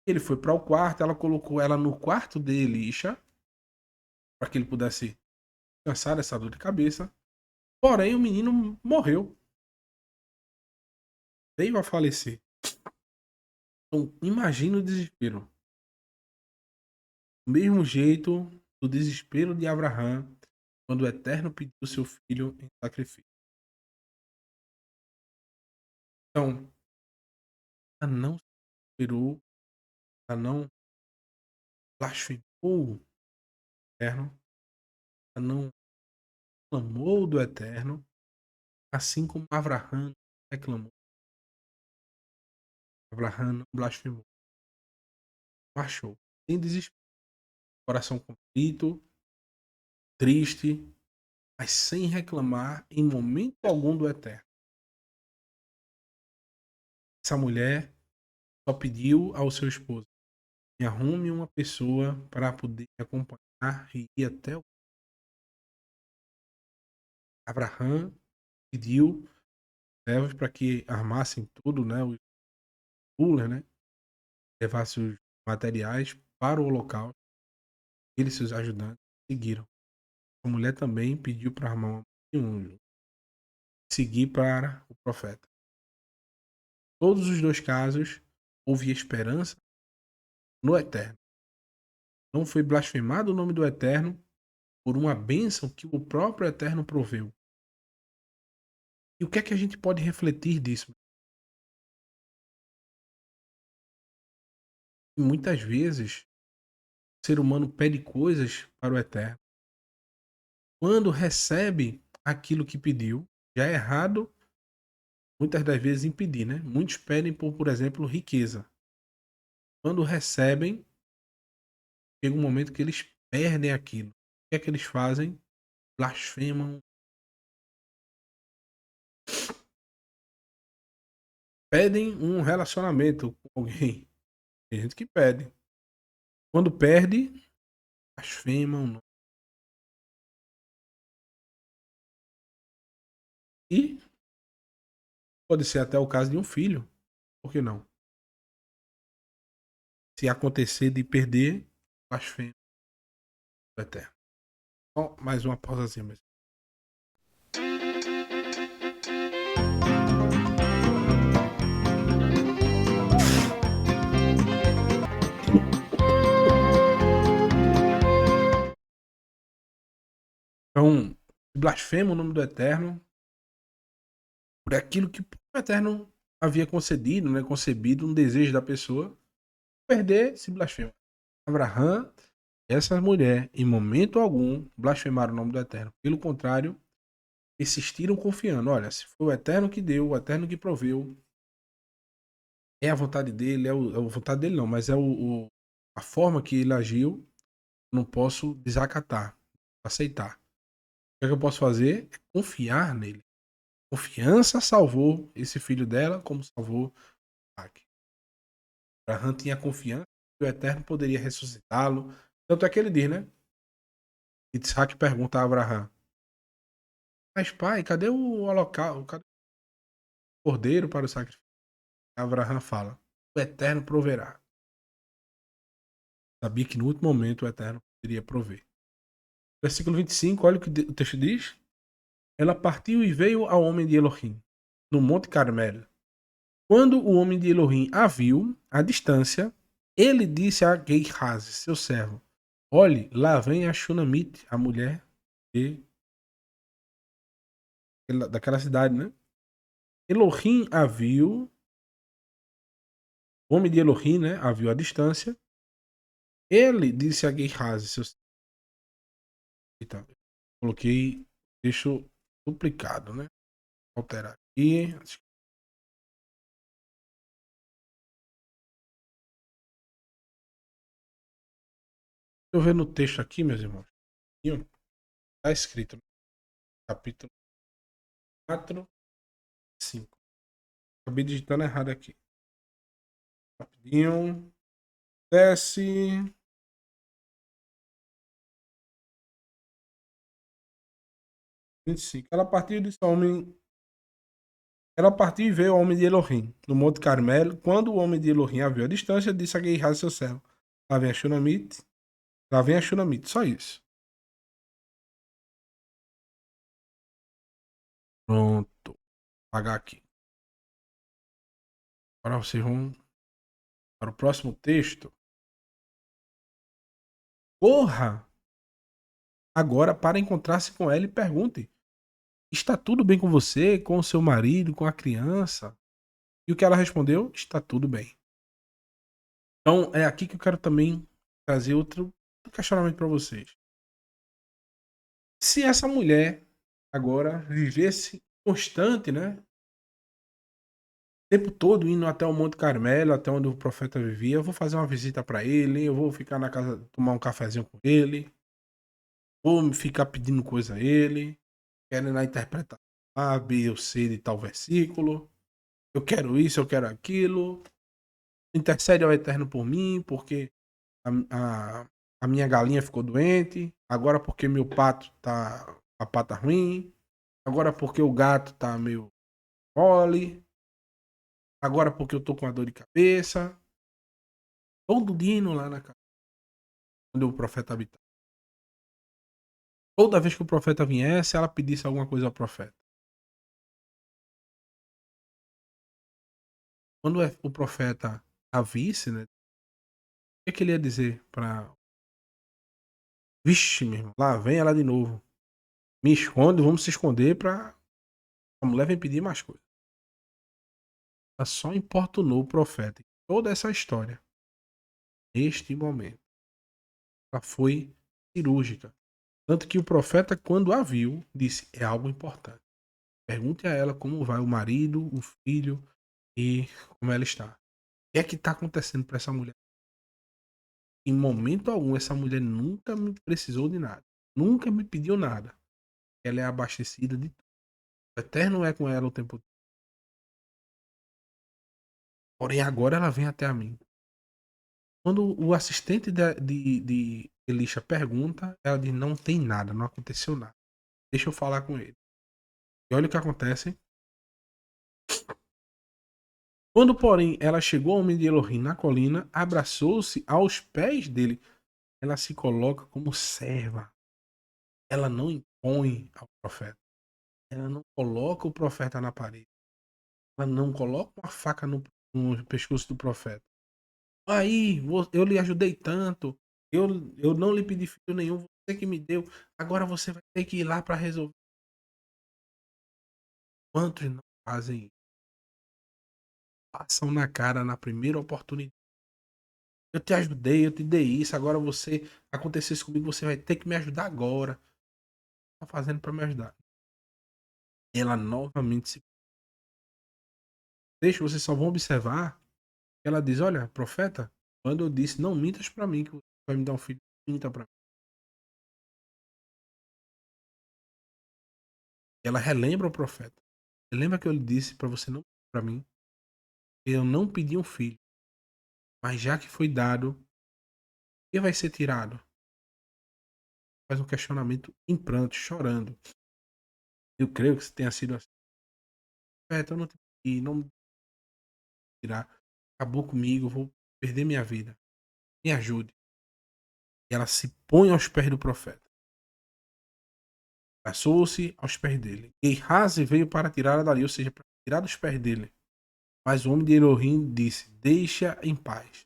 Ele foi para o quarto, ela colocou ela no quarto de Elisha, para que ele pudesse descansar dessa dor de cabeça. Porém, o menino morreu, veio a falecer. Então, imagina o desespero. Do mesmo jeito, o desespero de Abraão, quando o Eterno pediu seu filho em sacrifício. Então, ela não se esperou, ela não blasfemou o Eterno, ela não clamou do Eterno, assim como Abraão reclamou. Abraão não blasfemou, marchou, sem desespero, coração contrito, triste, mas sem reclamar em momento algum do Eterno. Essa mulher só pediu ao seu esposo: me arrume uma pessoa para poder me acompanhar e ir até o. Abraão pediu servos para que armassem tudo, né? O cooler, né? Levassem os materiais para o local. Ele e seus ajudantes seguiram. A mulher também pediu para armar um seguir para o profeta. Todos os dois casos houve esperança no Eterno. Não foi blasfemado o nome do Eterno por uma bênção que o próprio Eterno proveu. E o que é que a gente pode refletir disso? Muitas vezes o ser humano pede coisas para o Eterno. Quando recebe aquilo que pediu, já é errado muitas das vezes impedir, né? Muitos pedem por exemplo, riqueza. Quando recebem, chega um momento que eles perdem aquilo. O que é que eles fazem? Blasfemam. Pedem um relacionamento com alguém. Tem gente que pede. Quando perde, blasfemam. E pode ser até o caso de um filho. Por que não? Se acontecer de perder, blasfema o Eterno. Só mais uma pausazinha mesmo. Então, blasfema o nome do Eterno por aquilo que o Eterno havia concedido, né? Concebido um desejo da pessoa. Perder, se blasfema. Abraão, essa mulher, em momento algum, blasfemaram o nome do Eterno. Pelo contrário, persistiram confiando. Olha, se foi o Eterno que deu, o Eterno que proveu, é a vontade dele, é a vontade dele não, mas é a forma que ele agiu, não posso desacatar, aceitar. O que é que eu posso fazer? É confiar nele. Confiança salvou esse filho dela, como salvou Isaac. Abraão tinha confiança que o Eterno poderia ressuscitá-lo. Tanto é que ele diz, né? Isaac pergunta a Abraão: mas pai, cadê o holocausto? Cadê o cordeiro para o sacrifício? Abraão fala: o Eterno proverá. Sabia que no último momento o Eterno poderia prover. Versículo 25, olha o que o texto diz. Ela partiu e veio ao homem de Elohim, no Monte Carmelo. Quando o homem de Elohim a viu, à distância, ele disse a Gehazi, seu servo: olhe, lá vem a Shunamite, a mulher daquela cidade, né? Elohim a viu, o homem de Elohim, né? A viu à distância. Ele disse a Gehazi, seu servo. Então, coloquei, deixo duplicado, né? Alterar aqui. Deixa eu ver no texto aqui, meus irmãos. Está escrito, capítulo 4, 5. Acabei digitando errado aqui. Rapidinho. Desce. 25. Ela partiu desse homem Ela partiu e veio ao homem de Elohim, no Monte Carmelo. Quando o homem de Elohim a viu à distância, disse a Gehazi, seu servo: Lá vem a Shunamite, lá vem a Shunamite. Só isso. Pronto. Vou apagar aqui. Agora vocês vão para o próximo texto. Corra agora para encontrar-se com ela e pergunte: Está tudo bem com você, com o seu marido, com a criança? E o que ela respondeu? Está tudo bem. Então é aqui que eu quero também trazer outro questionamento para vocês. Se essa mulher agora vivesse constante, né? O tempo todo indo até o Monte Carmelo, até onde o profeta vivia, eu vou fazer uma visita para ele, eu vou ficar na casa, tomar um cafezinho com ele, vou ficar pedindo coisa a ele, querendo a interpretação A, B ou C de tal versículo. Eu quero isso, eu quero aquilo. Intercede ao Eterno por mim, porque a minha galinha ficou doente. Agora porque meu pato tá a pata ruim. Agora porque o gato tá meio mole. Agora porque eu tô com uma dor de cabeça. Todo dia indo lá na casa onde o profeta habitava. Toda vez que o profeta viesse, ela pedisse alguma coisa ao profeta. Quando o profeta a visse, né? O que, é que ele ia dizer pra. Vixe, meu irmão, lá vem ela de novo. Me esconde, vamos se esconder pra. A mulher vem pedir mais coisa. Ela só importunou o profeta em toda essa história. Neste momento. Ela foi cirúrgica. Tanto que o profeta, quando a viu, disse: É algo importante. Pergunte a ela como vai o marido, o filho e como ela está. O que é que está acontecendo para essa mulher? Em momento algum, essa mulher nunca me precisou de nada. Nunca me pediu nada. Ela é abastecida de tudo. O Eterno é com ela o tempo todo. Porém, agora ela vem até a mim. Quando o assistente de Elisha pergunta, ela diz: Não tem nada, não aconteceu nada. Deixa eu falar com ele. E olha o que acontece. Quando, porém, ela chegou ao homem de Elohim na colina, abraçou-se aos pés dele. Ela se coloca como serva. Ela não impõe ao profeta. Ela não coloca o profeta na parede. Ela não coloca uma faca no pescoço do profeta. Aí, eu lhe ajudei tanto. Eu não lhe pedi filho nenhum. Você que me deu. Agora você vai ter que ir lá para resolver. Quantos não fazem isso? Passam na cara na primeira oportunidade. Eu te ajudei, eu te dei isso. Agora você aconteceu isso comigo, você vai ter que me ajudar agora. Tá fazendo para me ajudar. Ela novamente se deixa, vocês só vão observar. Ela diz: Olha, profeta, quando eu disse não mintas para mim que você vai me dar um filho, minta para mim. Ela relembra o profeta. Você lembra que eu lhe disse para você não mentir para mim? Eu não pedi um filho, mas já que foi dado, o que vai ser tirado? Faz um questionamento em pranto, chorando. Eu creio que tenha sido assim. Profeta, eu não te pedi, não me tirar. Acabou comigo, eu vou perder minha vida. Me ajude. E ela se põe aos pés do profeta. Passou-se aos pés dele. E Gehazi veio para tirá-la dali, ou seja, para tirar dos pés dele. Mas o homem de Elohim disse: Deixa em paz.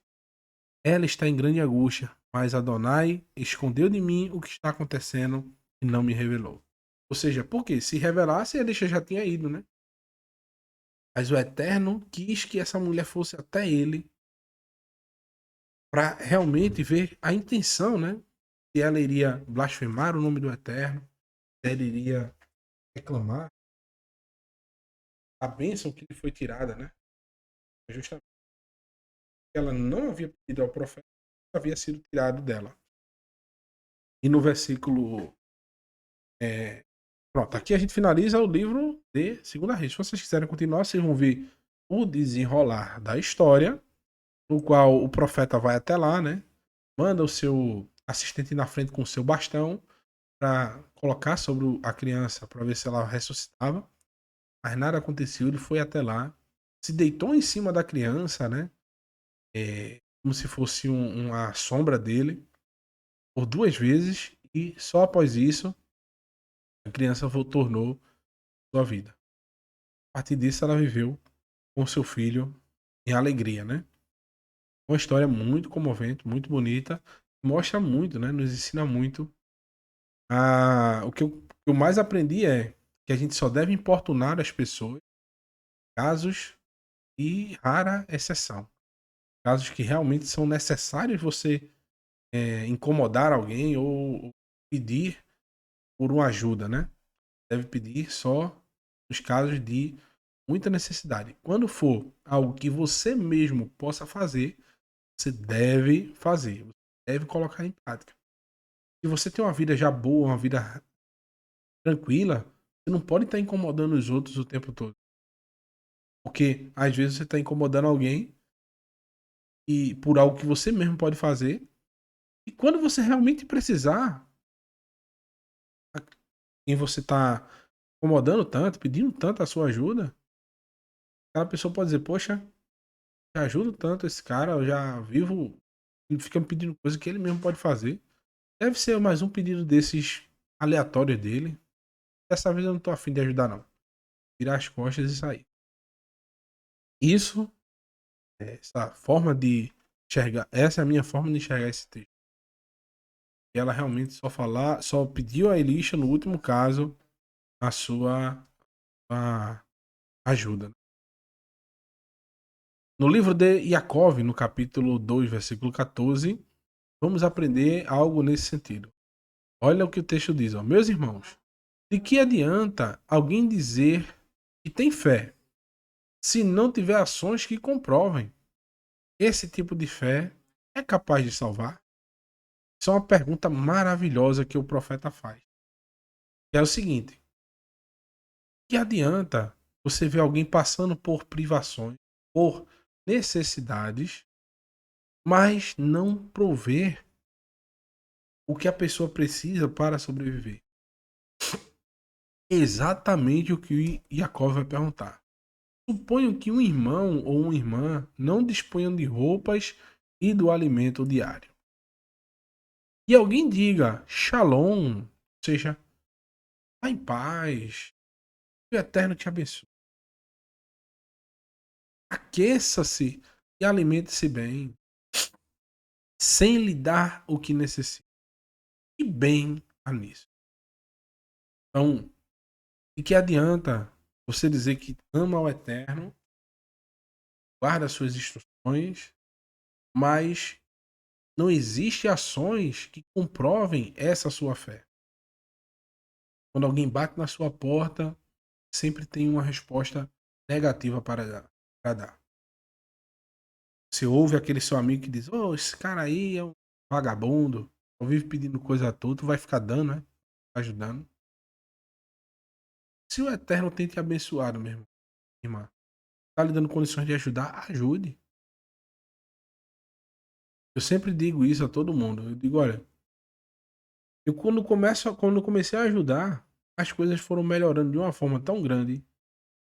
Ela está em grande angústia, mas Adonai escondeu de mim o que está acontecendo e não me revelou. Ou seja, por quê? Se revelasse, Elisha já tinha ido, né? Mas o Eterno quis que essa mulher fosse até ele para realmente ver a intenção, né? Se ela iria blasfemar o nome do Eterno, se ela iria reclamar a bênção que lhe foi tirada, né? Justamente ela não havia pedido ao profeta, havia sido tirado dela. E no versículo. Pronto, aqui a gente finaliza o livro de Segunda Reis. Se vocês quiserem continuar, vocês vão ver o desenrolar da história, no qual o profeta vai até lá, né? Manda o seu assistente na frente com o seu bastão para colocar sobre a criança para ver se ela ressuscitava. mas nada aconteceu. Ele foi até lá, se deitou em cima da criança, né? Como se fosse uma sombra dele, por 2 vezes, e só após isso a criança tornou sua vida. A partir disso, ela viveu com seu filho em alegria, né? Uma história muito comovente, muito bonita, mostra muito, né? Nos ensina muito. O que eu mais aprendi é que a gente só deve importunar as pessoas em casos de rara exceção. Casos que realmente são necessários você incomodar alguém ou pedir por uma ajuda, né? Deve pedir só nos casos de muita necessidade. Quando for algo que você mesmo possa fazer, você deve fazer. Você deve colocar em prática. Se você tem uma vida já boa, uma vida tranquila, você não pode estar incomodando os outros o tempo todo. Porque às vezes você está incomodando alguém e por algo que você mesmo pode fazer. E quando você realmente precisar, quem você está incomodando tanto, pedindo tanto a sua ajuda, aquela pessoa pode dizer, poxa, eu ajudo tanto esse cara, eu já vivo, ele fica me pedindo coisa que ele mesmo pode fazer. Deve ser mais um pedido desses aleatórios dele. Dessa vez eu não tô afim de ajudar, não. Virar as costas e sair. Isso, essa forma de enxergar, essa é a minha forma de enxergar esse texto. E ela realmente só pediu a Elisha, no último caso, a ajuda. No livro de Iacov, no capítulo 2, versículo 14, vamos aprender algo nesse sentido. Olha o que o texto diz, ó. Meus irmãos, de que adianta alguém dizer que tem fé, se não tiver ações que comprovem? Esse tipo de fé é capaz de salvar? Isso é uma pergunta maravilhosa que o profeta faz. Que é o seguinte: que adianta você ver alguém passando por privações, por necessidades, mas não prover o que a pessoa precisa para sobreviver? Exatamente o que Jacob vai perguntar. Suponho que um irmão ou uma irmã não disponham de roupas e do alimento diário. E alguém diga Shalom, ou seja, vá em paz, que o Eterno te abençoe. Aqueça-se e alimente-se bem, sem lhe dar o que necessita. E bem há nisso. Então, de que adianta você dizer que ama o Eterno, guarda as suas instruções, mas não existem ações que comprovem essa sua fé? Quando alguém bate na sua porta, sempre tem uma resposta negativa para dar. Você ouve aquele seu amigo que diz: "Oh, esse cara aí é um vagabundo, só vive pedindo coisa a tu vai ficar dando, né? Ajudando." Se o Eterno tem te abençoado, meu irmão, irmã, tá lhe dando condições de ajudar, ajude. Eu sempre digo isso a todo mundo. Eu digo, olha, quando eu comecei a ajudar, as coisas foram melhorando de uma forma tão grande.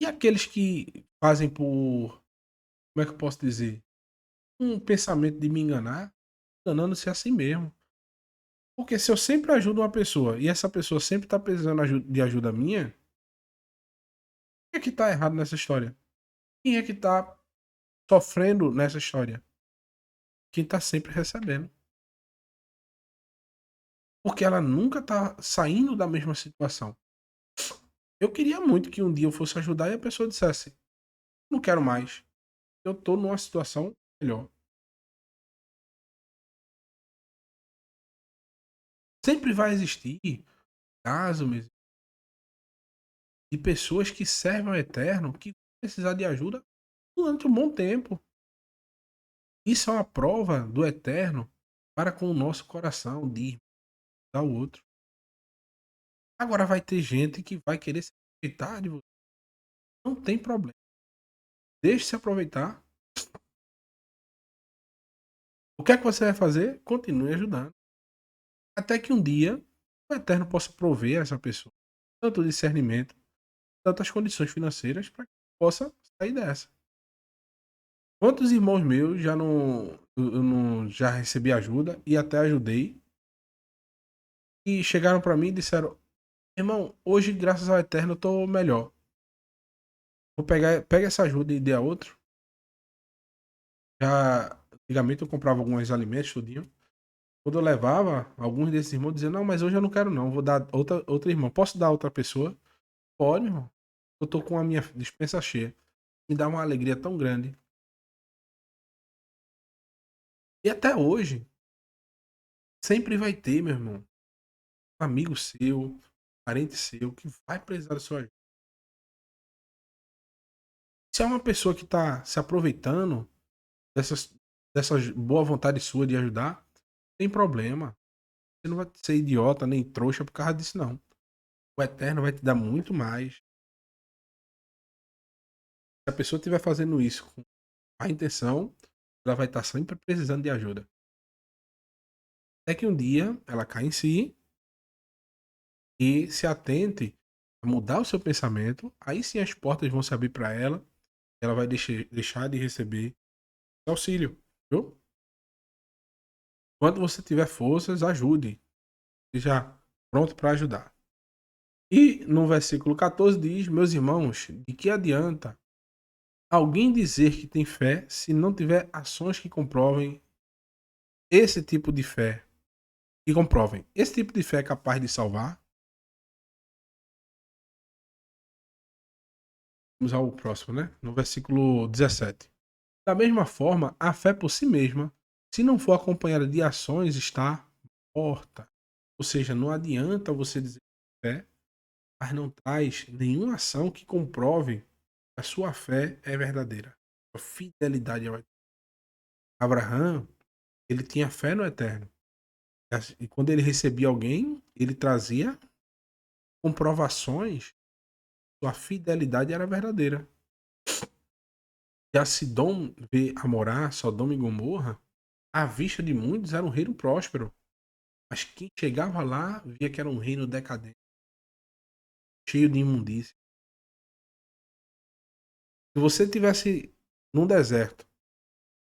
E aqueles que fazem por, como é que eu posso dizer, um pensamento de me enganar, enganando-se a si mesmo. Porque se eu sempre ajudo uma pessoa e essa pessoa sempre tá precisando de ajuda minha, quem é que tá errado nessa história? Quem é que tá sofrendo nessa história? Quem tá sempre recebendo. Porque ela nunca tá saindo da mesma situação. Eu queria muito que um dia eu fosse ajudar e a pessoa dissesse: não quero mais. Eu tô numa situação melhor. Sempre vai existir caso mesmo de pessoas que servem ao Eterno que vão precisar de ajuda durante um bom tempo. Isso é uma prova do Eterno para com o nosso coração de ir ao outro. Agora vai ter gente que vai querer se aproveitar de você. Não tem problema. Deixe se aproveitar. O que é que você vai fazer? Continue ajudando. Até que um dia o Eterno possa prover a essa pessoa tanto discernimento, tantas condições financeiras para que possa sair dessa. Quantos irmãos meus já não, eu não já recebi ajuda e até ajudei e chegaram para mim e disseram: irmão, hoje, graças ao Eterno, eu tô melhor. Pega essa ajuda e dê a outro. Já, antigamente eu comprava alguns alimentos, tudinho. Quando eu levava, alguns desses irmãos diziam: não, mas hoje eu não quero não, vou dar outra irmã. Posso dar a outra pessoa? Pode, irmão. Eu tô com a minha despensa cheia. Me dá uma alegria tão grande. E até hoje, sempre vai ter, meu irmão, um amigo seu, parente seu, que vai precisar da sua ajuda. Se é uma pessoa que tá se aproveitando dessas, dessa boa vontade sua de ajudar, não tem problema. Você não vai ser idiota nem trouxa por causa disso, não. O Eterno vai te dar muito mais. Se a pessoa estiver fazendo isso com a intenção, ela vai estar sempre precisando de ajuda. Até que um dia ela cai em si e se atente a mudar o seu pensamento. Aí sim as portas vão se abrir para ela. Ela vai deixar de receber auxílio. Viu? Quando você tiver forças, ajude. Seja pronto para ajudar. E no versículo 14 diz: meus irmãos, de que adianta alguém dizer que tem fé se não tiver ações que comprovem esse tipo de fé? Que comprovem. Esse tipo de fé é capaz de salvar? Vamos ao próximo, né? No versículo 17. Da mesma forma, a fé por si mesma, se não for acompanhada de ações, está morta. Ou seja, não adianta você dizer fé, mas não traz nenhuma ação que comprove que a sua fé é verdadeira. A fidelidade ao Eterno. Abraão, ele tinha fé no Eterno. E quando ele recebia alguém, ele trazia comprovações, sua fidelidade era verdadeira. E a Sidom vê Amorá, Sodoma e Gomorra, à vista de muitos era um reino próspero. Mas quem chegava lá via que era um reino decadente, cheio de imundícia. Se você tivesse num deserto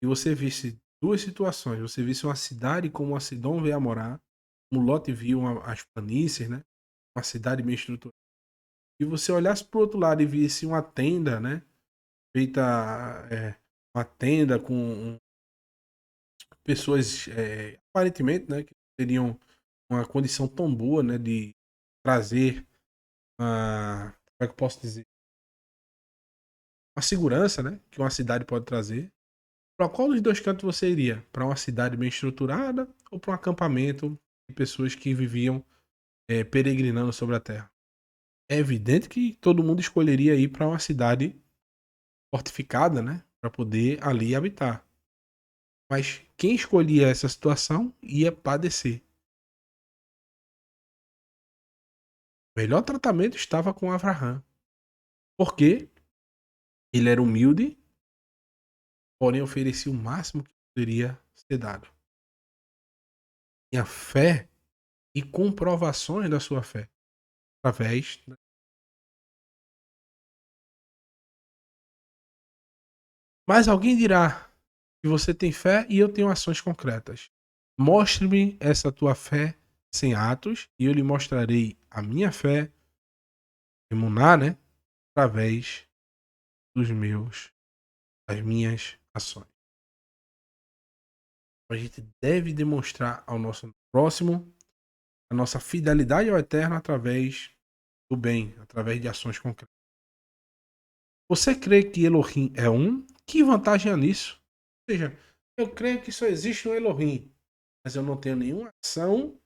e você visse duas situações, você visse uma cidade como a Sidom vê Amorá, como Lot viu as planícies, né? Uma cidade bem estruturada. E você olhasse para o outro lado e visse uma tenda, né? Feita uma tenda com pessoas aparentemente, né, que teriam uma condição tão boa, né, de trazer como é que eu posso dizer, uma segurança, né, que uma cidade pode trazer. Para qual dos dois cantos você iria? Para uma cidade bem estruturada ou para um acampamento de pessoas que viviam peregrinando sobre a terra? É evidente que todo mundo escolheria ir para uma cidade fortificada, né, para poder ali habitar. Mas quem escolhia essa situação ia padecer. O melhor tratamento estava com Abraham, porque ele era humilde, porém oferecia o máximo que poderia ser dado. E a fé e comprovações da sua fé através. Mas alguém dirá que você tem fé e eu tenho ações concretas. Mostre-me essa tua fé sem atos e eu lhe mostrarei a minha fé, emuná, né? Através das minhas ações. A gente deve demonstrar ao nosso próximo a nossa fidelidade ao Eterno através do bem, através de ações concretas. Você crê que Elohim é um? Que vantagem há nisso? Ou seja, eu creio que só existe um Elohim, mas eu não tenho nenhuma ação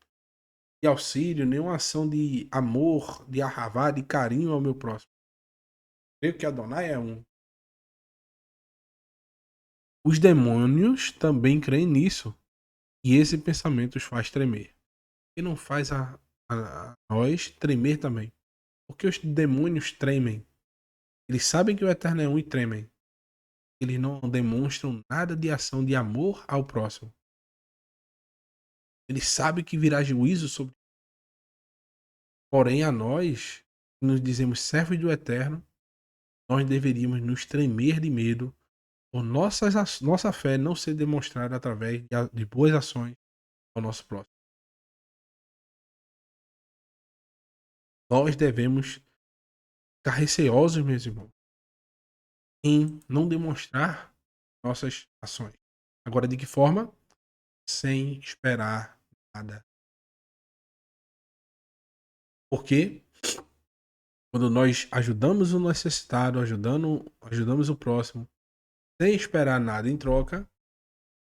de auxílio, nenhuma ação de amor, de arravá, de carinho ao meu próximo. Eu creio que Adonai é um. Os demônios também creem nisso, e esse pensamento os faz tremer. E não faz a nós tremer também. Porque os demônios tremem. Eles sabem que o Eterno é um e tremem. Eles não demonstram nada de ação de amor ao próximo. Eles sabem que virá juízo sobre. Porém, a nós nos dizemos servos do Eterno, nós deveríamos nos tremer de medo por nossa fé não ser demonstrada através de boas ações ao nosso próximo. Nós devemos ficar receosos, meus irmãos, em não demonstrar nossas ações. Agora, de que forma? Sem esperar nada. Porque quando nós ajudamos o necessitado, ajudamos o próximo, sem esperar nada em troca,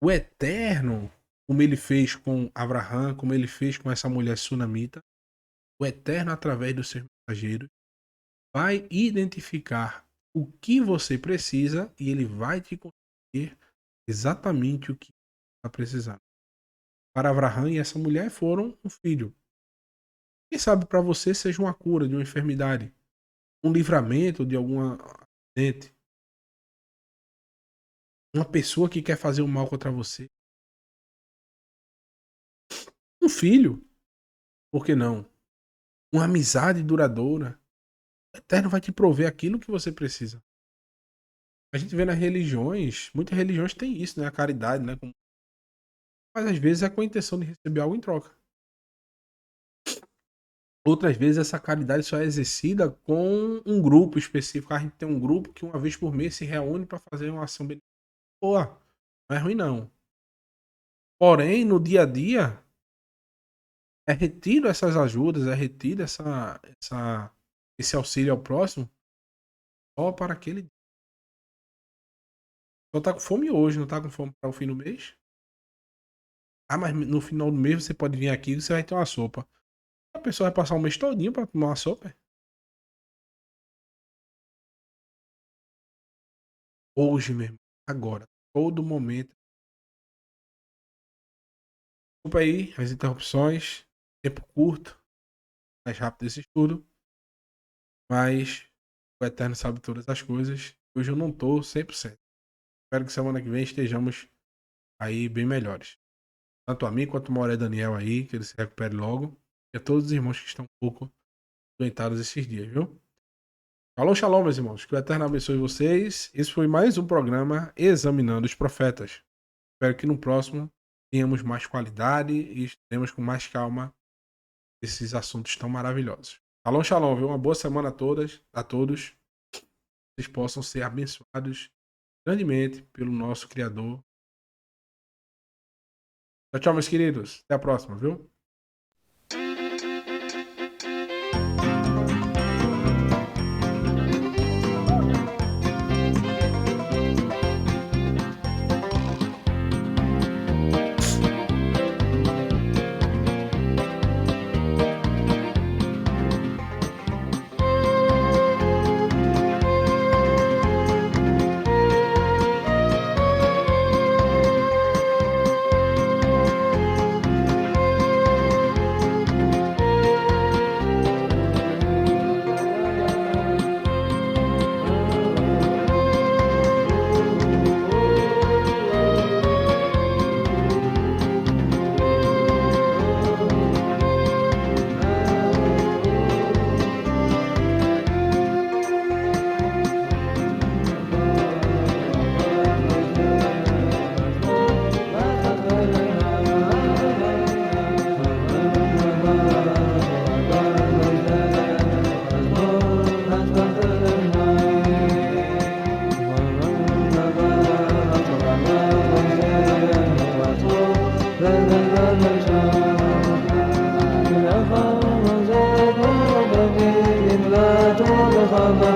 o Eterno, como ele fez com Abraão, como ele fez com essa mulher sunamita, o Eterno, através dos seus mensageiros, vai identificar o que você precisa e ele vai te conseguir exatamente o que está precisando. Para Abraão e essa mulher foram um filho. Quem sabe para você seja uma cura de uma enfermidade, um livramento de algum acidente, uma pessoa que quer fazer o mal contra você, um filho, por que não? Uma amizade duradoura. O Eterno vai te prover aquilo que você precisa. A gente vê nas religiões, muitas religiões têm isso, né? A caridade, né? Mas às vezes é com a intenção de receber algo em troca. Outras vezes essa caridade só é exercida com um grupo específico. A gente tem um grupo que uma vez por mês se reúne para fazer uma ação beneficente. Pô, não é ruim não. Porém, no dia a dia, é retido essas ajudas, é retido esse auxílio ao próximo só para aquele dia. Só tá com fome hoje, não tá com fome para o fim do mês? Ah, mas no final do mês você pode vir aqui e você vai ter uma sopa. A pessoa vai passar um mês todinho para tomar uma sopa? Hoje mesmo, agora, todo momento. Desculpa aí as interrupções, tempo curto, mais rápido esse estudo, mas o Eterno sabe todas as coisas. Hoje eu não tô 100%. Espero que semana que vem estejamos aí bem melhores. Tanto a mim quanto o Mauré Daniel aí, que ele se recupere logo. E a todos os irmãos que estão um pouco doentados esses dias, viu? Shalom, shalom, meus irmãos. Que o Eterno abençoe vocês. Esse foi mais um programa Examinando os Profetas. Espero que no próximo tenhamos mais qualidade e estaremos com mais calma esses assuntos tão maravilhosos. Shalom, shalom, viu? Uma boa semana a todos. Vocês possam ser abençoados grandemente pelo nosso Criador. Tchau, tchau, meus queridos. Até a próxima, viu? Baba,